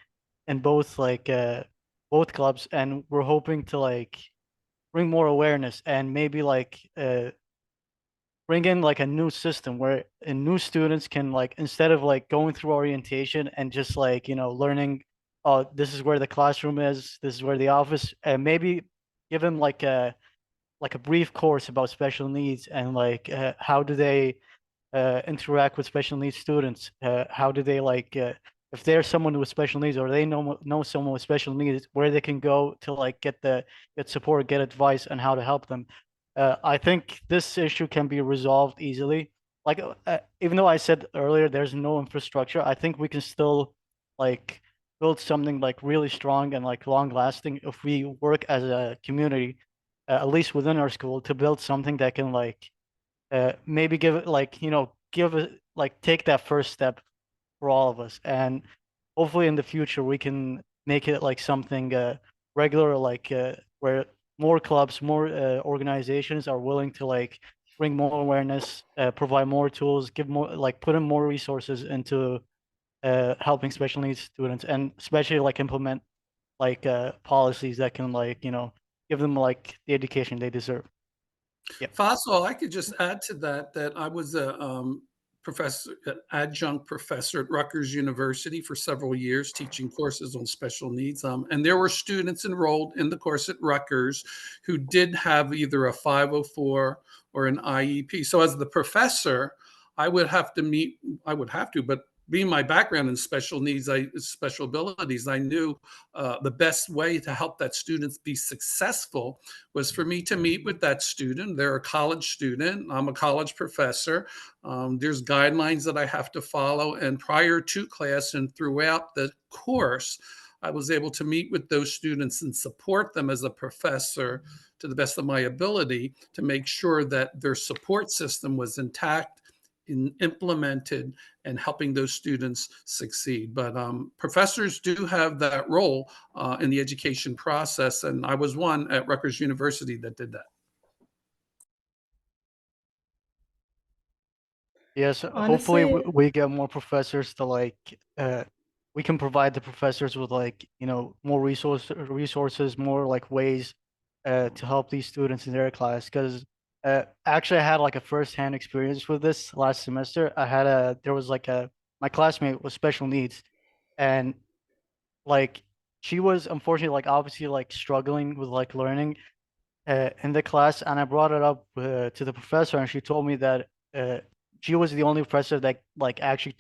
in both clubs, and we're hoping to like bring more awareness and maybe like bring in like a new system where new students can like instead of like going through orientation and just like learning, oh, this is where the classroom is, this is where the office, and maybe give them like a brief course about special needs and like how do they interact with special needs students, how do they like if there's someone with special needs or they know someone with special needs, where they can go to like get support, get advice on how to help them. I think this issue can be resolved easily. Like even though I said earlier there's no infrastructure, I think we can still like build something like really strong and like long lasting if we work as a community, at least within our school, to build something that can like maybe give it like give it like take that first step for all of us, and hopefully in the future we can make it like something regular, like where more clubs, more organizations are willing to like bring more awareness, provide more tools, give more like put in more resources into helping special needs students, and especially like implement like policies that can like give them like the education they deserve. Yeah. Fossil, I could just add to that that I was a professor, an adjunct professor at Rutgers University for several years, teaching courses on special needs. And there were students enrolled in the course at Rutgers who did have either a 504 or an IEP. So as the professor, I would have to, but being my background in special needs, special abilities, I knew the best way to help that student be successful was for me to meet with that student. They're a college student. I'm a college professor. There's guidelines that I have to follow. And prior to class and throughout the course, I was able to meet with those students and support them as a professor to the best of my ability to make sure that their support system was intact, implemented, and helping those students succeed. But professors do have that role in the education process, and I was one at Rutgers University that did that. Yes, hopefully Honestly, we get more professors to like we can provide the professors with like, more resources, more like ways to help these students in their class. Because actually I had like a first-hand experience with this last semester. There was like my classmate with special needs, and like she was unfortunately like obviously like struggling with like learning in the class, and I brought it up to the professor, and she told me that she was the only professor that like actually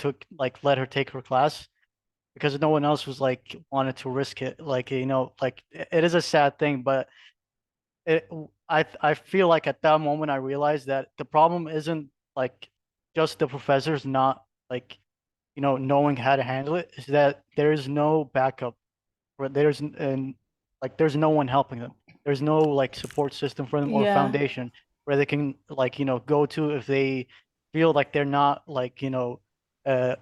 let her take her class because no one else was like wanted to risk it. Like, like it is a sad thing, but I feel like at that moment I realized that the problem isn't like just the professors not like knowing how to handle it. Is that there is no backup, where there's no one helping them. There's no like support system for them or Yeah. foundation where they can like go to if they feel like they're not like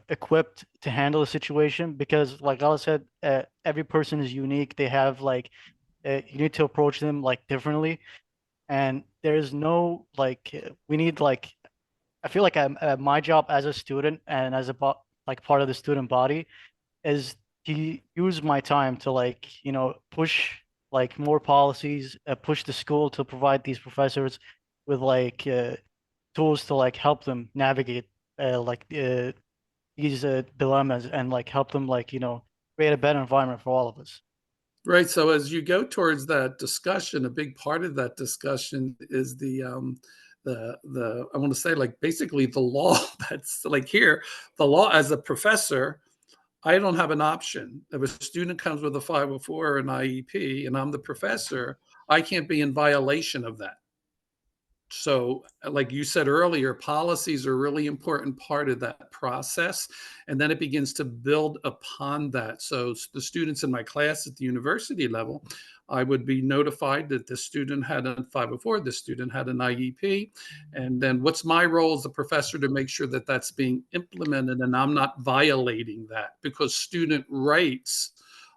equipped to handle a situation, because like I said, every person is unique. They have like you need to approach them like differently, and there's no like we need like I feel like my job as a student and as a like part of the student body is to use my time to like push like more policies, push the school to provide these professors with like tools to like help them navigate these dilemmas, and like help them like create a better environment for all of us. Right. So as you go towards that discussion, a big part of that discussion is the I want to say like basically the law that's like here, the law as a professor, I don't have an option. If a student comes with a 504 or an IEP and I'm the professor, I can't be in violation of that. So, like you said earlier, policies are a really important part of that process. And then it begins to build upon that. So, the students in my class at the university level, I would be notified that the student had a 504, the student had an IEP. And then what's my role as a professor to make sure that that's being implemented and I'm not violating that, because student rights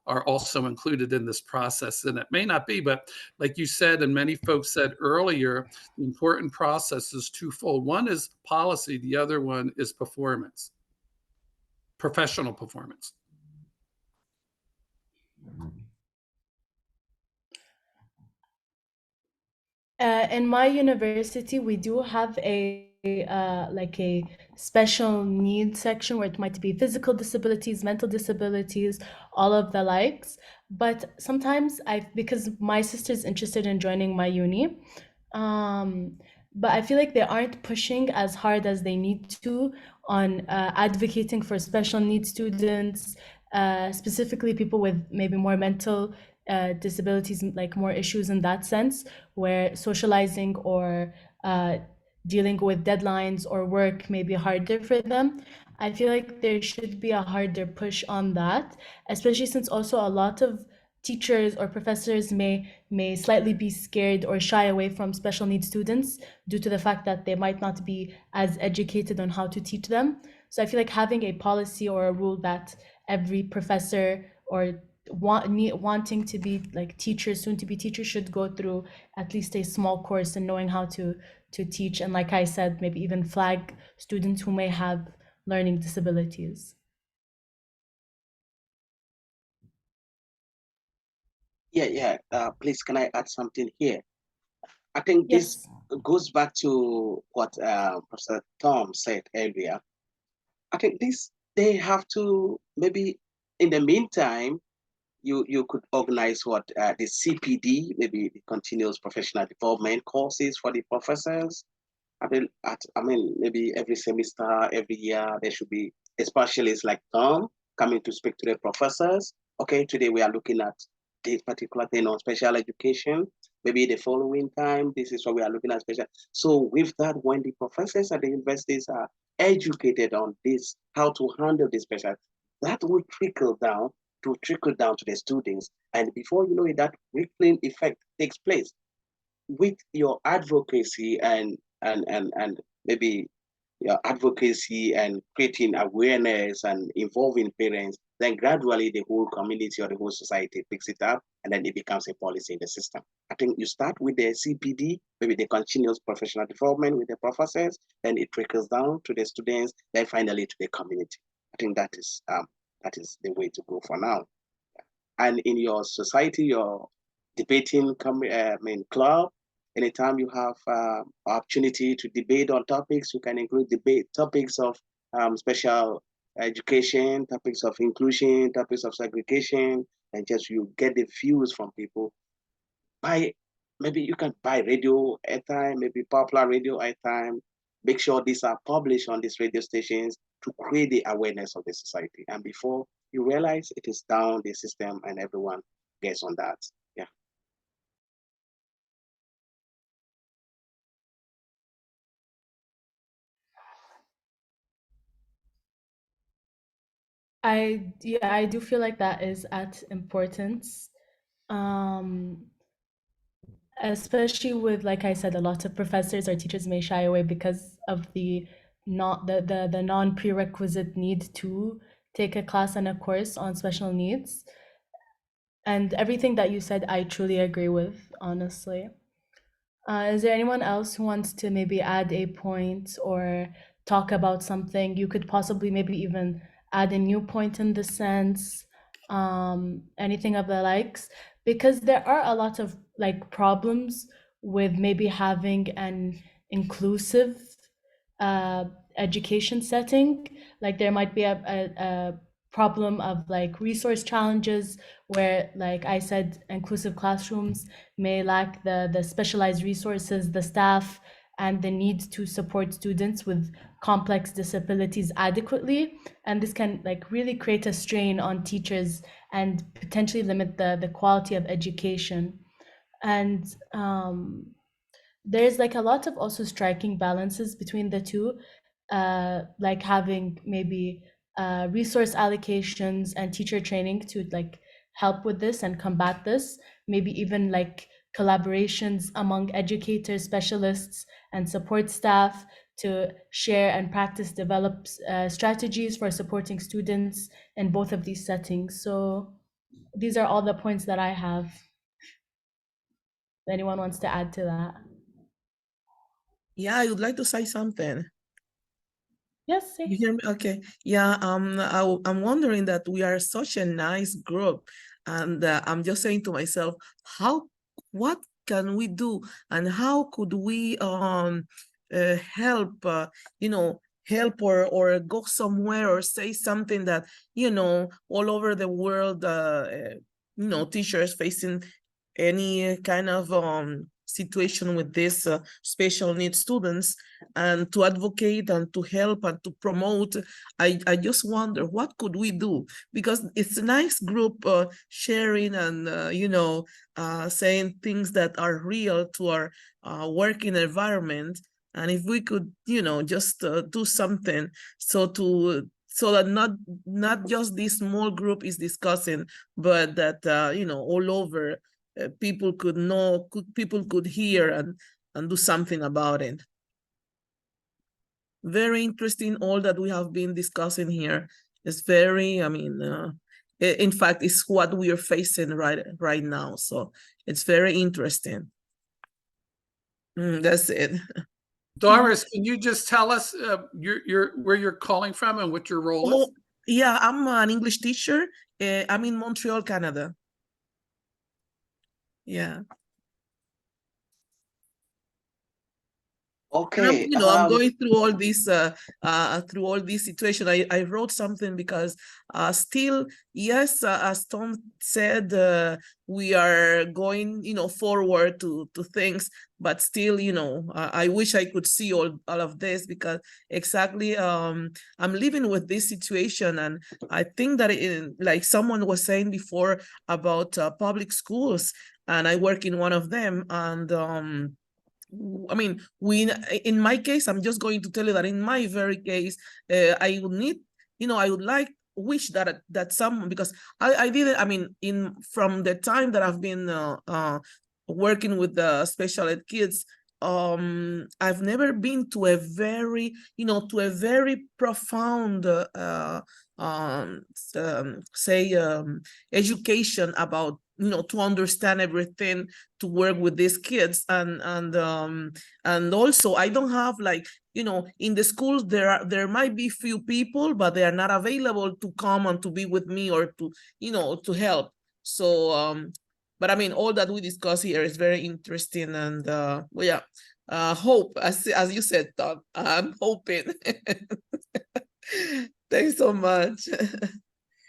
are also included in this process. And it may not be, but like you said, and many folks said earlier, the important process is twofold. One is policy, the other one is performance, professional performance. In my university, we do have a like a special needs section where it might be physical disabilities, mental disabilities, all of the likes. But sometimes because my sister's interested in joining my uni, um, but I feel like they aren't pushing as hard as they need to on advocating for special needs students, specifically people with maybe more mental disabilities, like more issues in that sense, where socializing or uh, dealing with deadlines or work may be harder for them. I feel like there should be a harder push on that, especially since also a lot of teachers or professors may slightly be scared or shy away from special needs students due to the fact that they might not be as educated on how to teach them. So I feel like having a policy or a rule that every professor or wanting to be like teachers, soon to be teachers, should go through at least a small course in knowing how to teach, and like I said, maybe even flag students who may have learning disabilities. Yeah. Please, can I add something here? I think this Yes. goes back to what Professor Tom said earlier. I think this they have to maybe in the meantime you could organize what the CPD, maybe the continuous professional development courses for the professors. I mean, maybe every semester, every year, there should be a specialist like Tom coming to speak to the professors. Okay, today we are looking at this particular thing on special education. Maybe the following time, this is what we are looking at special. So with that, when the professors at the universities are educated on this, how to handle this special, that will trickle down to the students. And before you know it, that rippling effect takes place with your advocacy and maybe your advocacy and creating awareness and involving parents, then gradually the whole community or the whole society picks it up and then it becomes a policy in the system. I think you start with the CPD, maybe the continuous professional development with the professors, then it trickles down to the students, then finally to the community. I think that is the way to go for now. And in your society, your debating club, anytime you have opportunity to debate on topics, you can include debate topics of special education, topics of inclusion, topics of segregation, and just you get the views from people. Maybe you can buy radio airtime, maybe popular radio airtime, make sure these are published on these radio stations to create the awareness of the society. And before you realize, it is down the system and everyone gets on that. Yeah. I do feel like that is at importance. Um, Especially with, like I said, a lot of professors or teachers may shy away because of the not the non-prerequisite need to take a class and a course on special needs. And everything that you said, I truly agree with, honestly. Is there anyone else who wants to maybe add a point or talk about something? You could possibly maybe even add a new point in the sense, anything of the likes, because there are a lot of like problems with maybe having an inclusive uh, education setting. Like there might be a problem of like resource challenges where, like I said, inclusive classrooms may lack the specialized resources, the staff, and the need to support students with complex disabilities adequately. And this can like really create a strain on teachers and potentially limit the quality of education. And there's like a lot of also striking balances between the two, like having maybe resource allocations and teacher training to like help with this and combat this, maybe even like collaborations among educators, specialists, and support staff to share and practice develop strategies for supporting students in both of these settings. So these are all the points that I have. If anyone wants to add to that? Yeah, I would like to say something. Yes. You hear me? Okay. Yeah, I'm wondering that we are such a nice group, and I'm just saying to myself, what can we do, and how could we help, help or go somewhere or say something that, all over the world, teachers facing any kind of situation with these special needs students, and to advocate and to help and to promote. I just wonder, what could we do? Because it's a nice group sharing and, saying things that are real to our working environment. And if we could, just do something so that not just this small group is discussing, but that, all over, people could know, people could hear and do something about it. Very interesting, all that we have been discussing here. Is very, in fact, it's what we are facing right now. So it's very interesting. That's it. Doris, can you just tell us where you're calling from and what your role is? Yeah, I'm an English teacher. I'm in Montreal, Canada. Yeah. Okay. I'm going through all this situation. I wrote something because still, yes, as Tom said, we are going, forward to things, but still, I wish I could see all of this, because exactly, I'm living with this situation. And I think that like someone was saying before about public schools, and I work in one of them. And in my case, I'm just going to tell you that in my very case, I would need, I would wish that someone, because I did it, from the time that I've been working with the special ed kids, I've never been to a very, profound, education about, to understand everything, to work with these kids. And also, I don't have, like, in the schools, there might be few people, but they are not available to come and to be with me or to, to help. So but all that we discuss here is very interesting. And well, yeah, hope, as you said, Tom, I'm hoping. Thanks so much.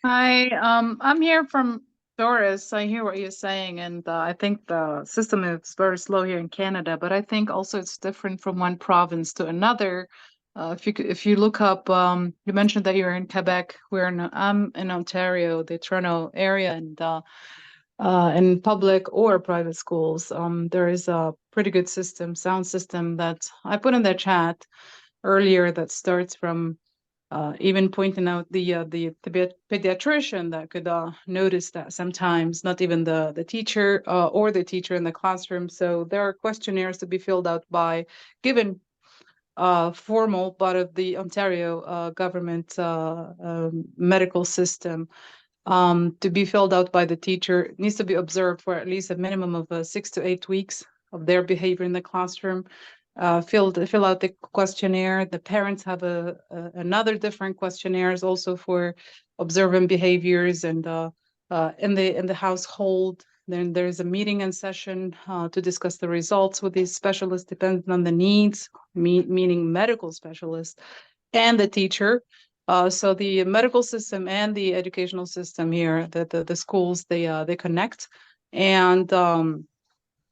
Hi, I'm here from Doris, I hear what you're saying, and I think the system is very slow here in Canada, but I think also it's different from one province to another. If you look up, you mentioned that you're in Quebec. I'm in Ontario, the Toronto area, and in public or private schools, there is a pretty good system, sound system that I put in the chat earlier that starts from even pointing out the pediatrician that could notice that sometimes not even the teacher or the teacher in the classroom. So there are questionnaires to be filled out by given formal part of the Ontario government medical system to be filled out by the teacher. It needs to be observed for at least a minimum of 6 to 8 weeks of their behavior in the classroom. Fill out the questionnaire. The parents have another different questionnaires also for observing behaviors and in the household. Then there's a meeting and session to discuss the results with these specialists, depending on the needs, meaning medical specialists and the teacher. So the medical system and the educational system here, the schools, they connect, and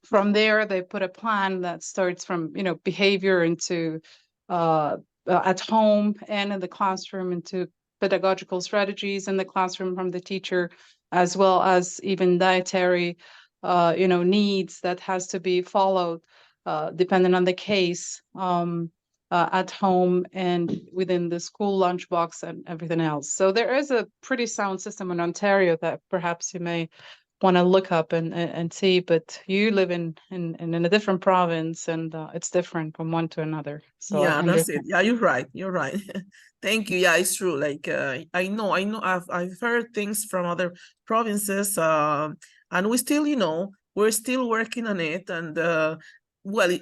from there they put a plan that starts from behavior into at home and in the classroom into pedagogical strategies in the classroom from the teacher, as well as even dietary needs that has to be followed depending on the case at home and within the school lunchbox and everything else. So there is a pretty sound system in Ontario that perhaps you may want to look up and see, but you live in a different province and it's different from one to another. So I Yeah, that's it. understand. Yeah, you're right. You're right. Thank you. Yeah, it's true. Like I know I've heard things from other provinces, and we still, we're still working on it. And well,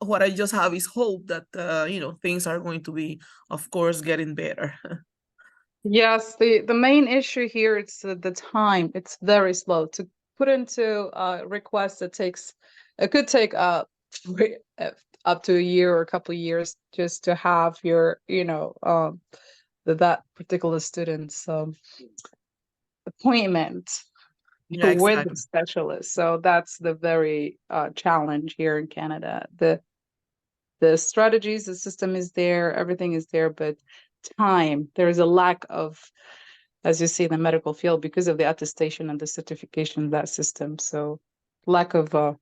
what I just have is hope that things are going to be, of course, getting better. Yes, the main issue here is the time. It's very slow to put into a request. It could take up to a year or a couple of years just to have your that particular student's appointment Yeah, with the exactly. specialist. So that's the very challenge here in Canada. The strategies, the system is there, everything is there, but time, there is a lack of, as you see in the medical field, because of the attestation and the certification of that system. So lack of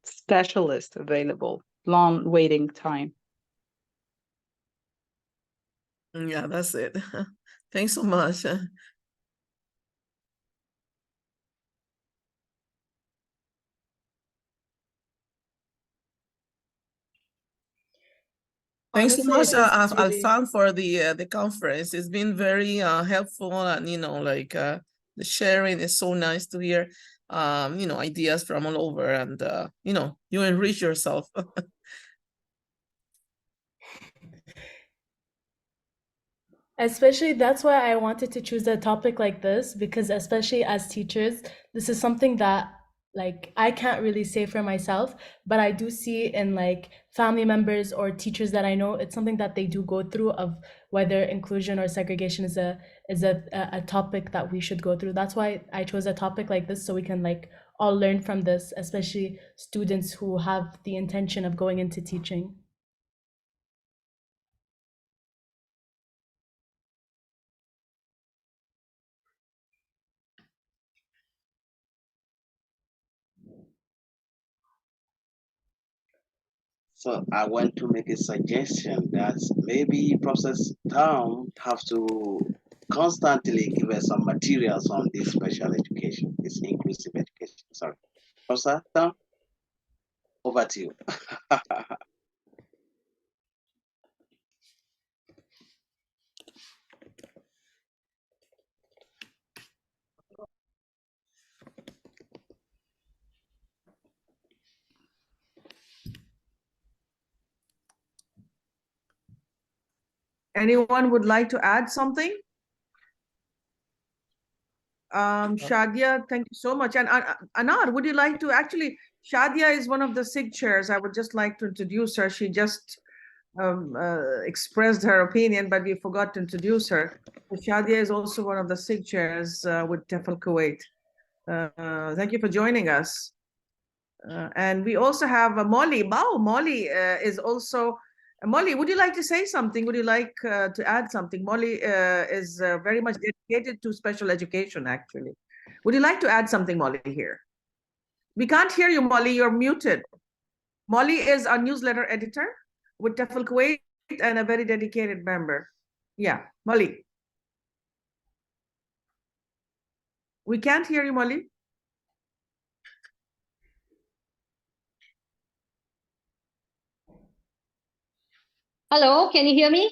specialists available, long waiting time. Yeah, that's it. Thanks so much. Thanks so Honestly, much, it is really Alfan, for the conference. It's been very helpful, and the sharing is so nice to hear. Ideas from all over, and you enrich yourself. Especially, that's why I wanted to choose a topic like this, because especially as teachers, this is something that like I can't really say for myself, but I do see in like family members or teachers that I know, it's something that they do go through of whether inclusion or segregation is a topic that we should go through. That's why I chose a topic like this, so we can like all learn from this, especially students who have the intention of going into teaching. So I want to make a suggestion that maybe Professor Tom have to constantly give us some materials on this special education, this inclusive education. Sorry. Professor Tom, over to you. Anyone would like to add something? Shadia, thank you so much. And Anar, would you like to actually, Shadia is one of the SIG chairs. I would just like to introduce her. She just expressed her opinion, but we forgot to introduce her. Shadia is also one of the SIG chairs with TEFL Kuwait. Thank you for joining us. And we also have Molly. Wow, Molly is also. Molly, would you like to say something? Would you like to add something? Molly is very much dedicated to special education, actually. Would you like to add something, Molly, here? We can't hear you, Molly. You're muted. Molly is our newsletter editor with TEFL Kuwait and a very dedicated member. Yeah, Molly. We can't hear you, Molly. Hello, can you hear me?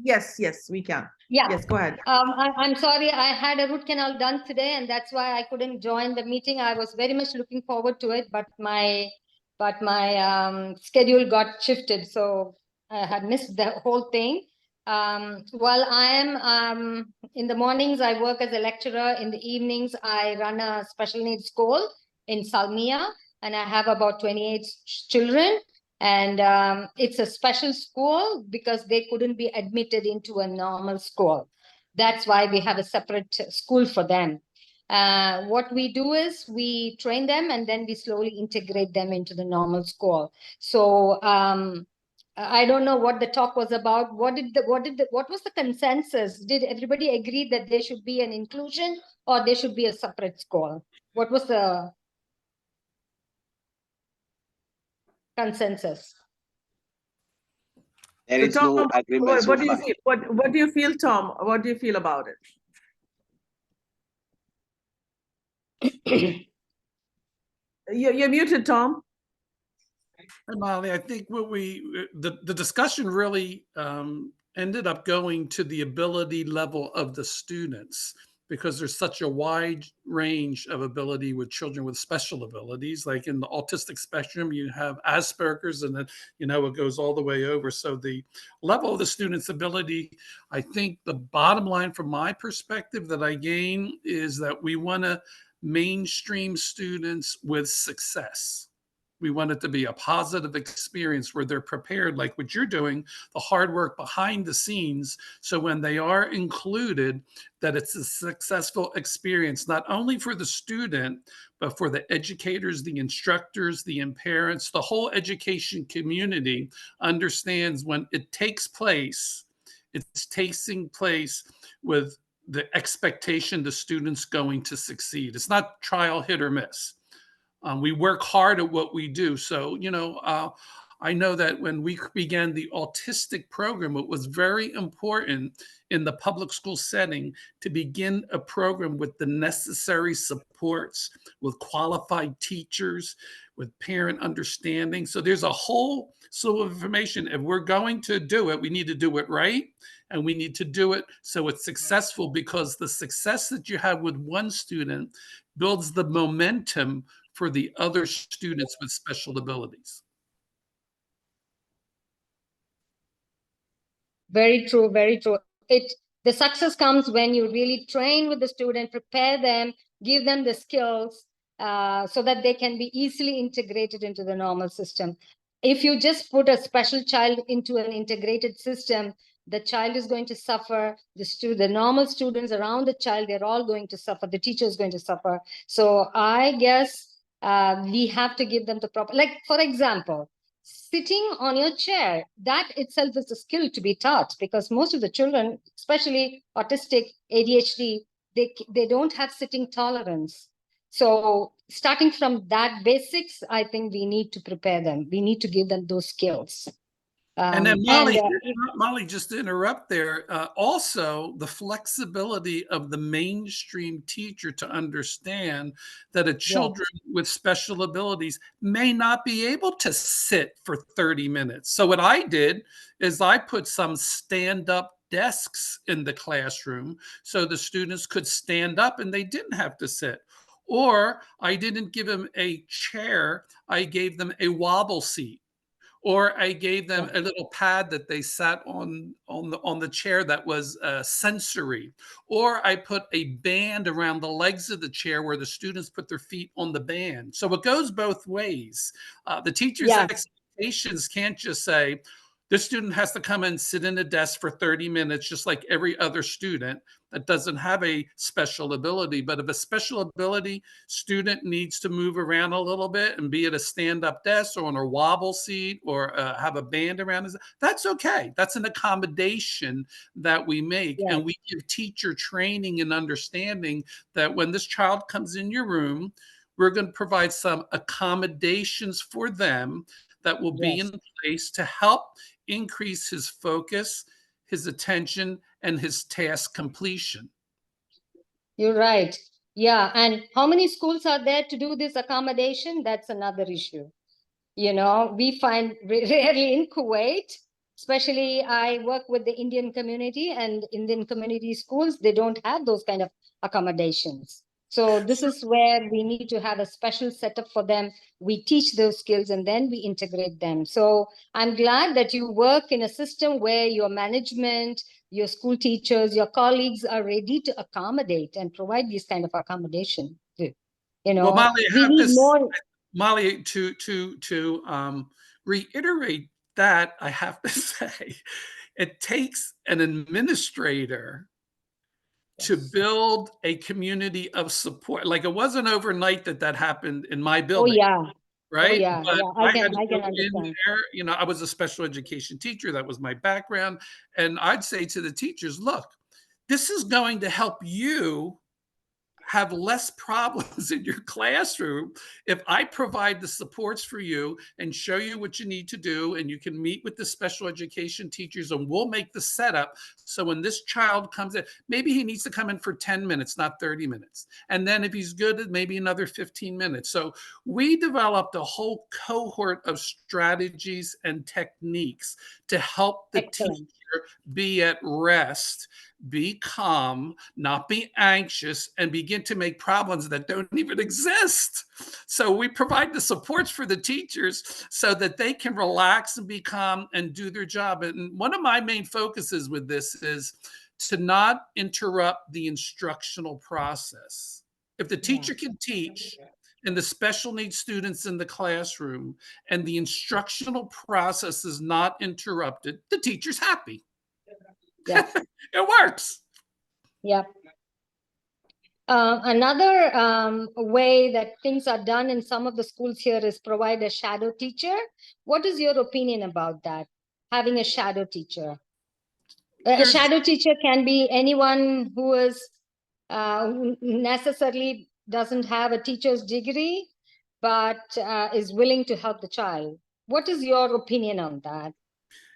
Yes, yes, we can. Yeah. Yes, go ahead. I'm sorry, I had a root canal done today, and that's why I couldn't join the meeting. I was very much looking forward to it, but my schedule got shifted, so I had missed the whole thing. While I am in the mornings, I work as a lecturer. In the evenings, I run a special needs school in Salmiya, and I have about 28 children. And it's a special school because they couldn't be admitted into a normal school. That's why we have a separate school for them. What we do is we train them and then we slowly integrate them into the normal school. So I don't know what the talk was about. What was the consensus? Did everybody agree that there should be an inclusion or there should be a separate school? What was the consensus? There So is Tom, no agreement so what do you far. feel? What do you feel, Tom? What do you feel about it? You're muted, Tom. Molly, I think what the discussion really ended up going to the ability level of the students, because there's such a wide range of ability with children with special abilities. Like in the autistic spectrum, you have Asperger's, and then it goes all the way over. So the level of the student's ability, I think the bottom line from my perspective that I gain is that we want to mainstream students with success. We want it to be a positive experience where they're prepared, like what you're doing, the hard work behind the scenes. So when they are included, that it's a successful experience, not only for the student, but for the educators, the instructors, the parents, the whole education community understands when it takes place, it's taking place with the expectation the student's going to succeed. It's not trial, hit or miss. We work hard at what we do. So, I know that when we began the autistic program, it was very important in the public school setting to begin a program with the necessary supports, with qualified teachers, with parent understanding. So there's a whole slew of information. If we're going to do it, we need to do it right. And we need to do it so it's successful, because the success that you have with one student builds the momentum for the other students with special abilities. Very true, very true. The success comes when you really train with the student, prepare them, give them the skills so that they can be easily integrated into the normal system. If you just put a special child into an integrated system, the child is going to suffer. The normal students around the child, they're all going to suffer. The teacher is going to suffer. So I guess we have to give them the proper, like, for example, sitting on your chair, that itself is a skill to be taught, because most of the children, especially autistic, ADHD, they don't have sitting tolerance. So starting from that basics, I think we need to prepare them. We need to give them those skills. And then Molly, just to interrupt there, also the flexibility of the mainstream teacher to understand that a children with special abilities may not be able to sit for 30 minutes. So what I did is I put some stand-up desks in the classroom so the students could stand up and they didn't have to sit. Or I didn't give them a chair, I gave them a wobble seat. Or I gave them a little pad that they sat on the chair that was sensory. Or I put a band around the legs of the chair where the students put their feet on the band. So it goes both ways. The teacher's expectations can't just say, This student has to come and sit in a desk for 30 minutes, just like every other student that doesn't have a special ability. But if a special ability student needs to move around a little bit and be at a stand-up desk or on a wobble seat or have a band around his, that's okay. That's an accommodation that we make. Yes. And we give teacher training and understanding that when this child comes in your room, we're going to provide some accommodations for them that will be Yes. in place to help increase his focus, his attention, and his task completion. You're right. Yeah. And how many schools are there to do this accommodation? That's another issue. You know, we find rarely in Kuwait, especially I work with the Indian community, and Indian community schools, they don't have those kind of accommodations. So this is where we need to have a special setup for them. We teach those skills and then we integrate them. So I'm glad that you work in a system where your management, your school teachers, your colleagues are ready to accommodate and provide these kind of accommodation. You know, Well, Molly, I we have need to, more. Molly, to reiterate that, I have to say, it takes an administrator to build a community of support. Like it wasn't overnight that happened in my Oh building. yeah. Oh Right? yeah, But yeah. I had to I go can in understand. there, you know, I was a special education teacher. That was my background. And I'd say to the teachers, look, this is going to help you have less problems in your classroom if I provide the supports for you and show you what you need to do, and you can meet with the special education teachers and we'll make the setup. So when this child comes in, maybe he needs to come in for 10 minutes, not 30 minutes. And then if he's good, maybe another 15 minutes. So we developed a whole cohort of strategies and techniques to help the Excellent. teacher be at rest, be calm, not be anxious, and begin to make problems that don't even exist. So we provide the supports for the teachers so that they can relax and be calm and do their job. And one of my main focuses with this is to not interrupt the instructional process. If the teacher can teach and the special needs students in the classroom and the instructional process is not interrupted, the teacher's happy. Yeah. It works. Yeah. Another way that things are done in some of the schools here is provide a shadow teacher. What is your opinion about that? Having a shadow teacher. A shadow teacher can be anyone who is who necessarily doesn't have a teacher's degree, but is willing to help the child. What is your opinion on that?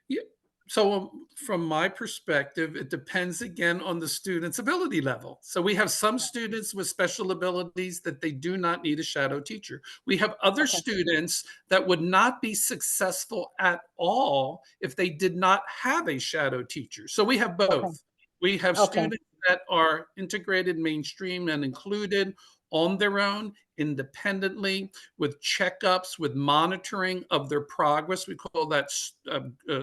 Yeah. So from my perspective, it depends again on the student's ability level. So we have some students with special abilities that they do not need a shadow teacher. We have other students that would not be successful at all if they did not have a shadow teacher. So we have both. We have students that are integrated, mainstream, and included on their own, independently, with checkups, with monitoring of their progress. We call that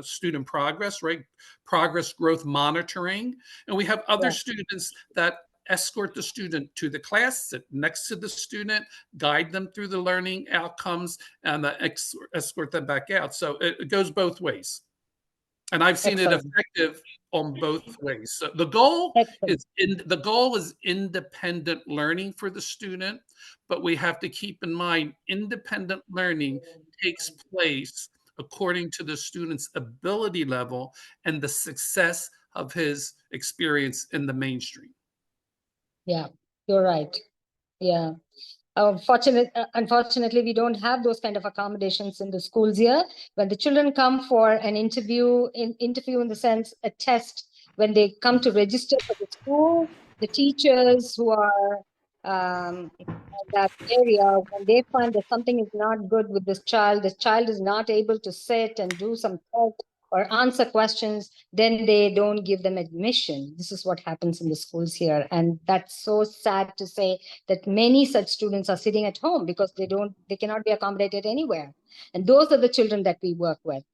student progress, right? Progress growth monitoring. And we have other students that escort the student to the class, sit next to the student, guide them through the learning outcomes, and escort them back out. So it goes both ways. And I've seen it effective on both ways. So the goal is independent learning for the student, but we have to keep in mind independent learning takes place according to the student's ability level and the success of his experience in the mainstream. Yeah, you're right. Yeah. Unfortunately, we don't have those kind of accommodations in the schools here. When the children come for an interview in the sense a test, when they come to register for the school, the teachers who are in that area, when they find that something is not good with this child, the child is not able to sit and do some test or answer questions, then they don't give them admission. This is what happens in the schools here. And that's so sad to say that many such students are sitting at home because they cannot be accommodated anywhere. And those are the children that we work with.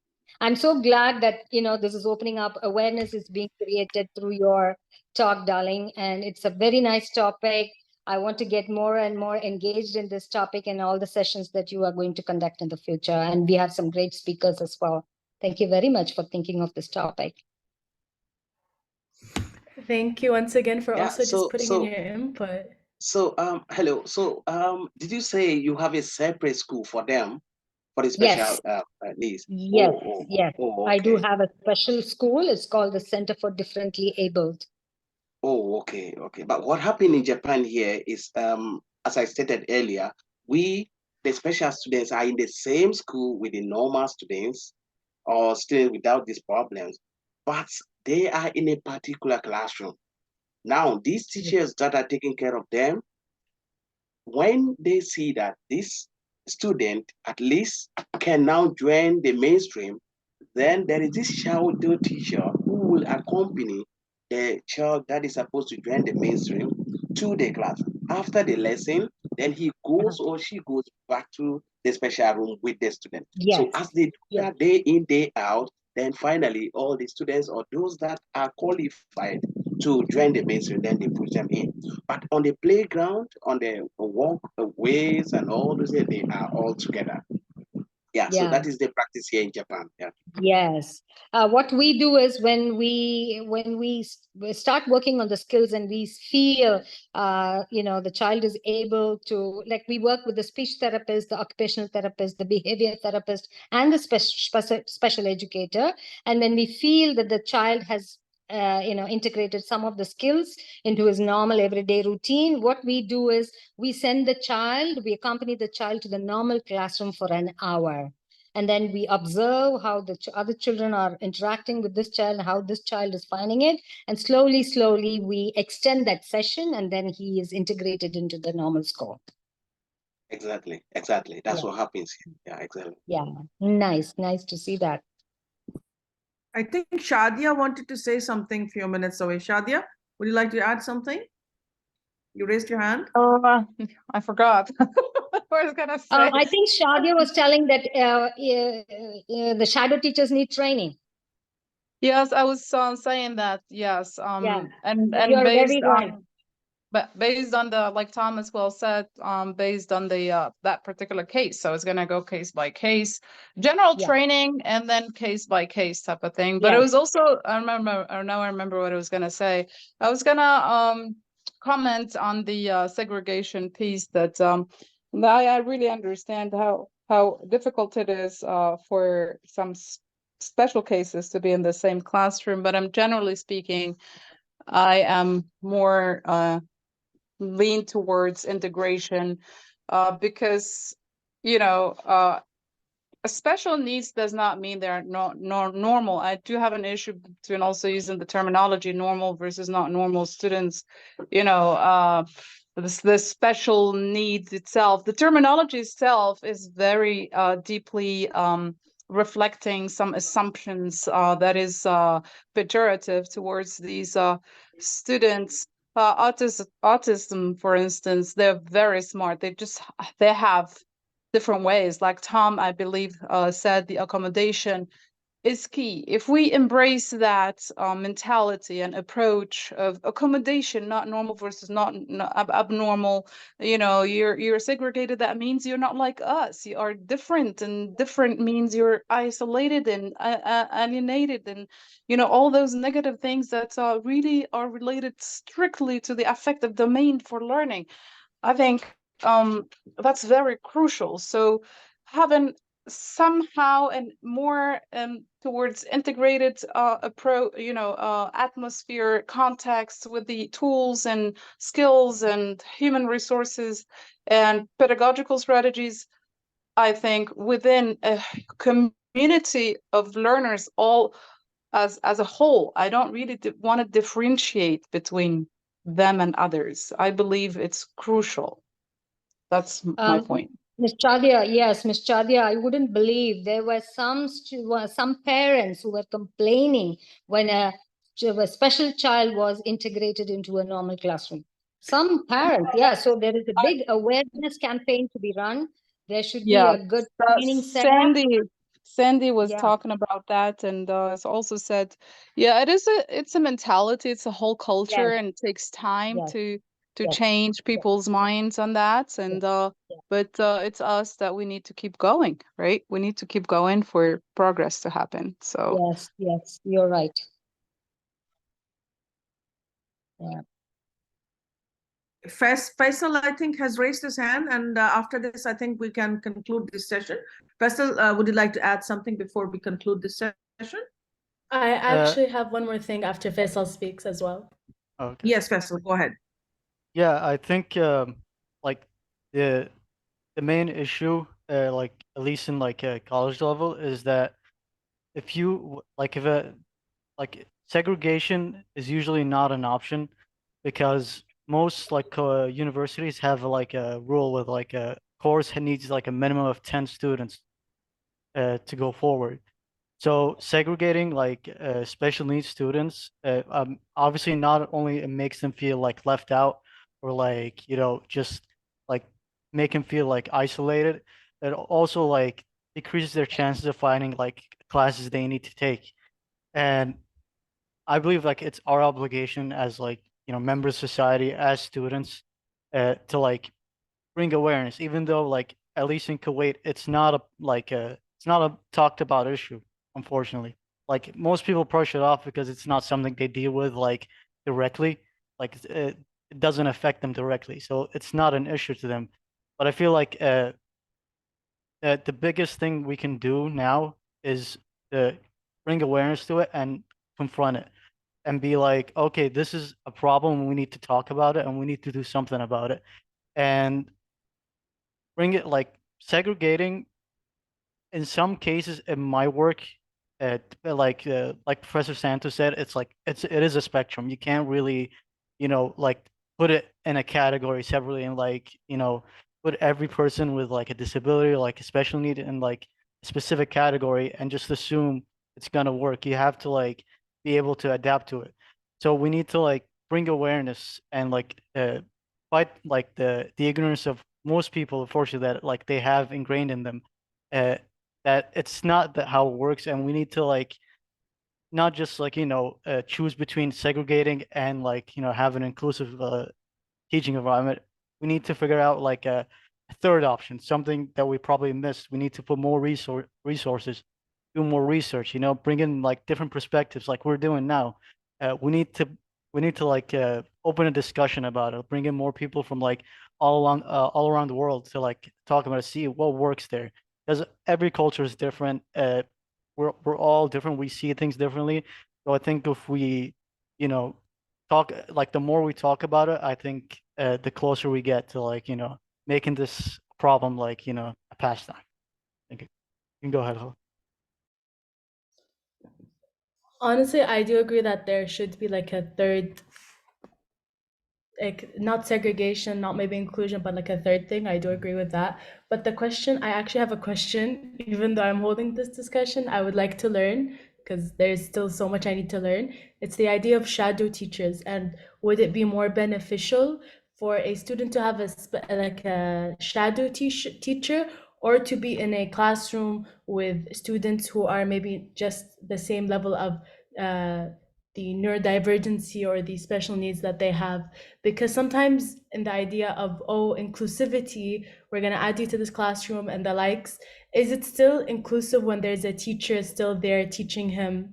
I'm so glad that, this is opening up, awareness is being created through your talk, darling. And it's a very nice topic. I want to get more and more engaged in this topic and all the sessions that you are going to conduct in the future. And we have some great speakers as well. Thank you very much for thinking of this topic. Thank you once again for Yeah, also just putting in your input. So, hello. So, did you say you have a separate school for them, for the Yes. special needs? Yes, yes. Oh, I do okay. have a special school. It's called the Center for Differently Abled. Oh, okay, okay. But what happened in Japan here is, as I stated earlier, the special students, are in the same school with the normal students or students without these problems, but they are in a particular classroom. Now, these teachers that are taking care of them, when they see that this student at least can now join the mainstream, then there is this child teacher who will accompany the child that is supposed to join the mainstream to the class. After the lesson, then he goes or she goes back to the special room with the student. So Yes. as they do Yes. that day in, day out, then finally all the students or those that are qualified to join the mainstream, then they push them in. But on the playground, on the walkways and all those, they are all together. Yeah, so Yeah. that is the practice here in Japan. Yeah. Yes. What we do is when we start working on the skills and we feel, the child is able to, like, we work with the speech therapist, the occupational therapist, the behavior therapist, and the special educator. And when we feel that the child has, integrated some of the skills into his normal everyday routine, what we do is we accompany the child to the normal classroom for an hour. And then we observe how the other children are interacting with this child, how this child is finding it. And slowly, we extend that session, and then he is integrated into the normal school. Exactly. That's what happens here. Yeah, exactly. Yeah, nice to see that. I think Shadia wanted to say something a few minutes away. Shadia, would you like to add something? You raised your hand. Oh, I forgot what I was gonna say. I think Shadia was telling that the shadow teachers need training. Yes, I was saying that. Yes, Yeah. and You're based very right. on, but based on the, like Thomas well said, based on the that particular case. So it's gonna go case by case, general training, and then case by case type of thing. But it was also, I remember what I was gonna say. I was gonna comment on the segregation piece that I really understand how difficult it is for some special cases to be in the same classroom. But I'm generally speaking, I am more lean towards integration because special needs does not mean they're not normal. I do have an issue between also using the terminology normal versus not normal students. The special needs itself, the terminology itself is very deeply reflecting some assumptions that is pejorative towards these students. Autism, for instance, they're very smart. They have different ways. Like Tom, I believe, said, the accommodation is key. If we embrace that mentality and approach of accommodation, not normal versus not abnormal, you're segregated. That means you're not like us. You are different, and different means you're isolated and alienated, and all those negative things that really are related strictly to the affective domain for learning. I think that's very crucial. So having somehow and more towards integrated approach, atmosphere, context with the tools and skills and human resources and pedagogical strategies, I think within a community of learners all as a whole. I don't really want to differentiate between them and others. I believe it's crucial. That's my point. Ms. Chadia, yes, Ms. Chadia, I wouldn't believe there were some parents who were complaining when a special child was integrated into a normal classroom. Some parents, yeah. So there is a big awareness campaign to be run. There should be a good training setup. Sandy was talking about that, and it's also said, it's a mentality, it's a whole culture, and it takes time to to Yes. change people's minds on that. And but it's us that we need to keep going, right? We need to keep going for progress to happen. So Yes, yes, you're right. Yeah. Faisal, I think, has raised his hand, and after this, I think we can conclude this session. Faisal, would you like to add something before we conclude this session? I actually have one more thing after Faisal speaks as well. Okay. Yes, Faisal, go ahead. Yeah, I think like the main issue, like at least in like a college level, is that if you like if a like segregation is usually not an option because most like universities have like a rule with like a course needs like a minimum of 10 students to go forward. So segregating like special needs students, obviously not only it makes them feel like left out or like, just like make them feel like isolated, it also like decreases their chances of finding like classes they need to take. And I believe like it's our obligation as like, members of society, as students, to like bring awareness, even though like at least in Kuwait, it's not a talked about issue, unfortunately. Like most people brush it off because it's not something they deal with like directly. Like it doesn't affect them directly, so it's not an issue to them. But I feel like the biggest thing we can do now is to bring awareness to it and confront it and be like, okay, this is a problem. We need to talk about it and we need to do something about it. And bring it like segregating in some cases it might work like Professor Santos said, it is a spectrum. You can't really, like put it in a category separately and like, put every person with like a disability or like a special need in like a specific category and just assume it's gonna work. You have to like be able to adapt to it. So we need to like bring awareness and like fight like the ignorance of most people, unfortunately, that like they have ingrained in them. Uh, that it's not that how it works, and we need to like not just like choose between segregating and like have an inclusive teaching environment. We need to figure out like a third option, something that we probably missed. We need to put more resources, do more research, bring in like different perspectives like we're doing now. We need to like open a discussion about it, bring in more people from like all around the world to like talk about it, see what works there. Because every culture is different. We're all different. We see things differently. So I think if we, you know, talk like the more we talk about it, I think the closer we get to like making this problem like a pastime. Thank you. You can go ahead, Ho. Honestly, I do agree that there should be like a third, like not segregation, not maybe inclusion, but like a third thing. I do agree with that. But the question, I actually have a question, even though I'm holding this discussion, I would like to learn because there's still so much I need to learn. It's the idea of shadow teachers, and would it be more beneficial for a student to have like a shadow teacher, or to be in a classroom with students who are maybe just the same level of uh, the neurodivergency or the special needs that they have? Because sometimes in the idea of, oh, inclusivity, we're going to add you to this classroom and the likes, is it still inclusive when there's a teacher still there teaching him,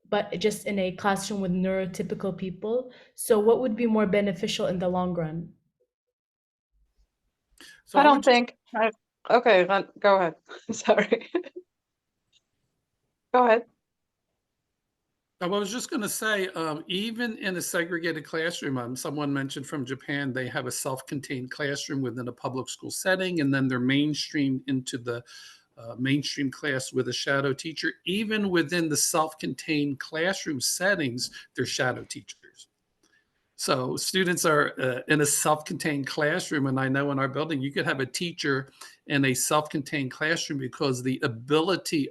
but just in a classroom with neurotypical people? So what would be more beneficial in the long run? So I I would don't just think. Okay, go ahead. Sorry. Go ahead. I was just going to say, even in a segregated classroom, someone mentioned from Japan, they have a self-contained classroom within a public school setting, and then they're mainstreamed into the mainstream class with a shadow teacher. Even within the self-contained classroom settings, they're shadow teachers. So students are in a self-contained classroom, and I know in our building you could have a teacher in a self-contained classroom because the ability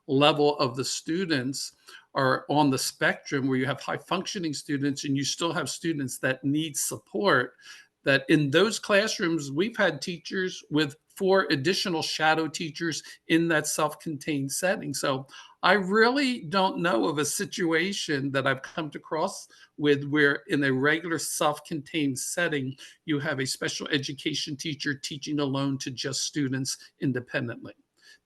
level of the students are on the spectrum where you have high functioning students and you still have students that need support. That in those classrooms, we've had teachers with 4 additional shadow teachers in that self-contained setting. So I really don't know of a situation that I've come across with where in a regular self-contained setting, you have a special education teacher teaching alone to just students independently.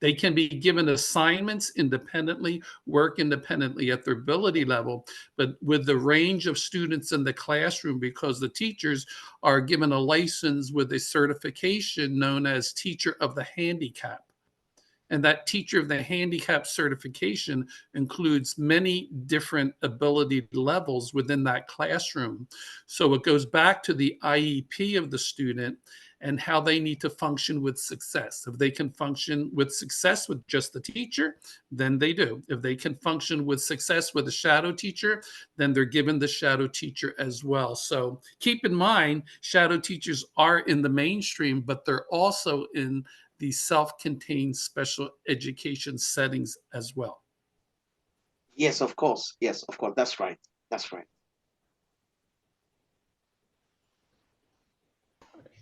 They can be given assignments independently, work independently at their ability level, but with the range of students in the classroom, because the teachers are given a license with a certification known as Teacher of the Handicap. And that Teacher of the Handicap certification includes many different ability levels within that classroom. So it goes back to the IEP of the student and how they need to function with success. If they can function with success with just the teacher, then they do. If they can function with success with a shadow teacher, then they're given the shadow teacher as well. So keep in mind, shadow teachers are in the mainstream, but they're also in the self-contained special education settings as well. Yes, of course. Yes, of course. That's right. That's right.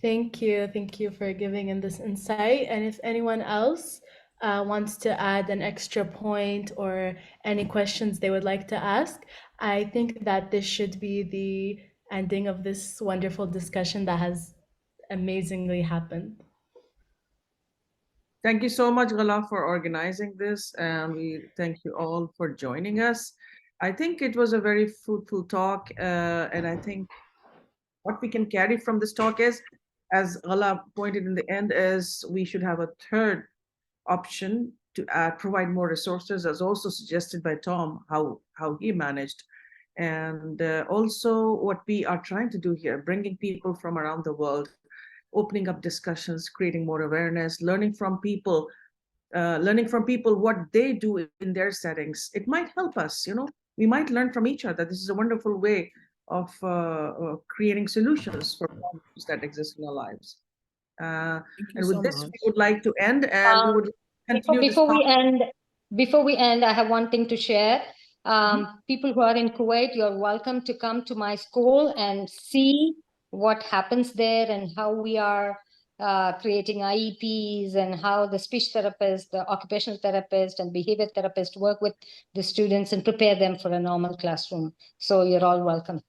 Thank you. Thank you for giving in this insight. And if anyone else wants to add an extra point or any questions they would like to ask, I think that this should be the ending of this wonderful discussion that has amazingly happened. Thank you so much, Gala, for organizing this, and we thank you all for joining us. I think it was a very fruitful talk, and I think what we can carry from this talk is, as Gala pointed in the end, is we should have a third option to provide more resources, as also suggested by Tom, how he managed. And also what we are trying to do here, bringing people from around the world, opening up discussions, creating more awareness, learning from people what they do in their settings. It might help us, we might learn from each other. This is a wonderful way of creating solutions for problems that exist in our lives. And with so this, much. we would like to end, and we would continue this topic. Before we end, I have one thing to share. People who are in Kuwait, you're welcome to come to my school and see what happens there and how we are creating IEPs and how the speech therapist, the occupational therapist, and behavior therapist work with the students and prepare them for a normal classroom. So you're all welcome.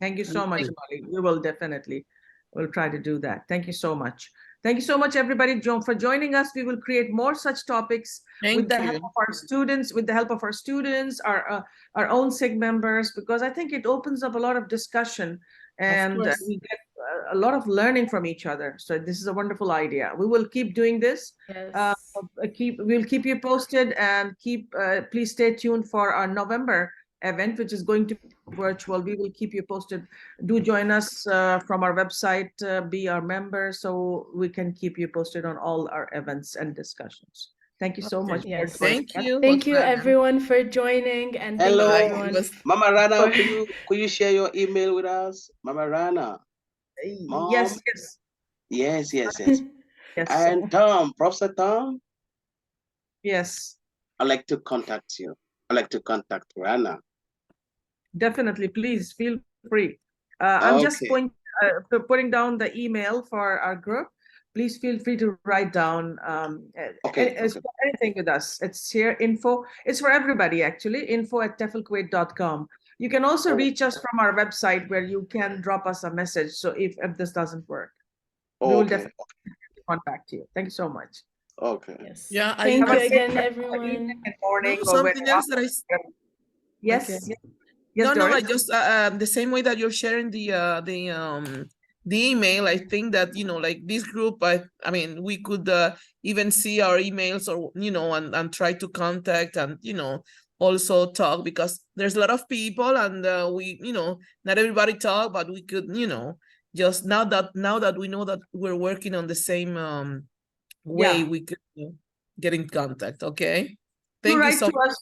Thank you so much, Molly. We will definitely, we'll try to do that. Thank you so much. Thank you so much, everybody, for joining us. We will create more such topics with the help of our students, our own SIG members, because I think it opens up a lot of discussion, and we get a lot of learning from each other. So this is a wonderful idea. We will keep doing this. Yes. We'll keep you posted, and please stay tuned for our November event, which is going to be virtual. We will keep you posted. Do join us from our website, be our member, so we can keep you posted on all our events and discussions. Thank you so much. Yes. Thank you. Thank you, everyone, for joining, and thank Hello, you, everyone. Mama Rana. Could you share your email with us, Mama Rana? Mom? Yes. Yes. And Tom, Professor Tom? Yes. I'd like to contact you. I'd like to contact Rana. Definitely, please feel free. I'm just putting down the email for our group. Please feel free to write down anything with us. It's here, info. It's for everybody, actually, info@teflkuwait.com. You can also reach us from our website, where you can drop us a message. So if this doesn't work, we will definitely contact you. Thank you so much. Okay. Yes. Yeah, Thank you again, everyone. Morning, something else that Yes. Okay. Yes, no, I Doris? just the same way that you're sharing the email. I think that like this group, I mean, we could even see our emails, or and try to contact and also talk, because there's a lot of people, and we not everybody talk, but we could just now that we know that we're working on the same way, we could get in contact. Okay. Thank you so much.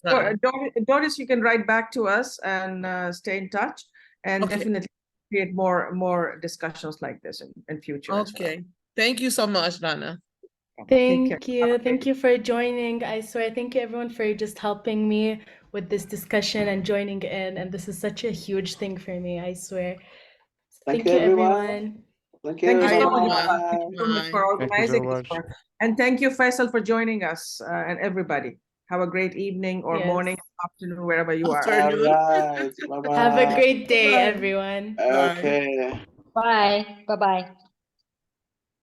Doris, you can write back to us and stay in touch, and definitely create more discussions like this in future. Okay. Thank you so much, Rana. Thank you. Thank you for joining. I swear, thank you, everyone, for just helping me with this discussion and joining in. And this is such a huge thing for me, I swear. Thank you, everyone. Thank you so much for organizing this. And thank you, Faisal, for joining us, and everybody. Have a great evening or Yes. morning, afternoon, wherever you are. All Afternoon. right. Bye-bye. Have a great day, Bye. everyone. Bye. Okay. Bye. Bye-bye.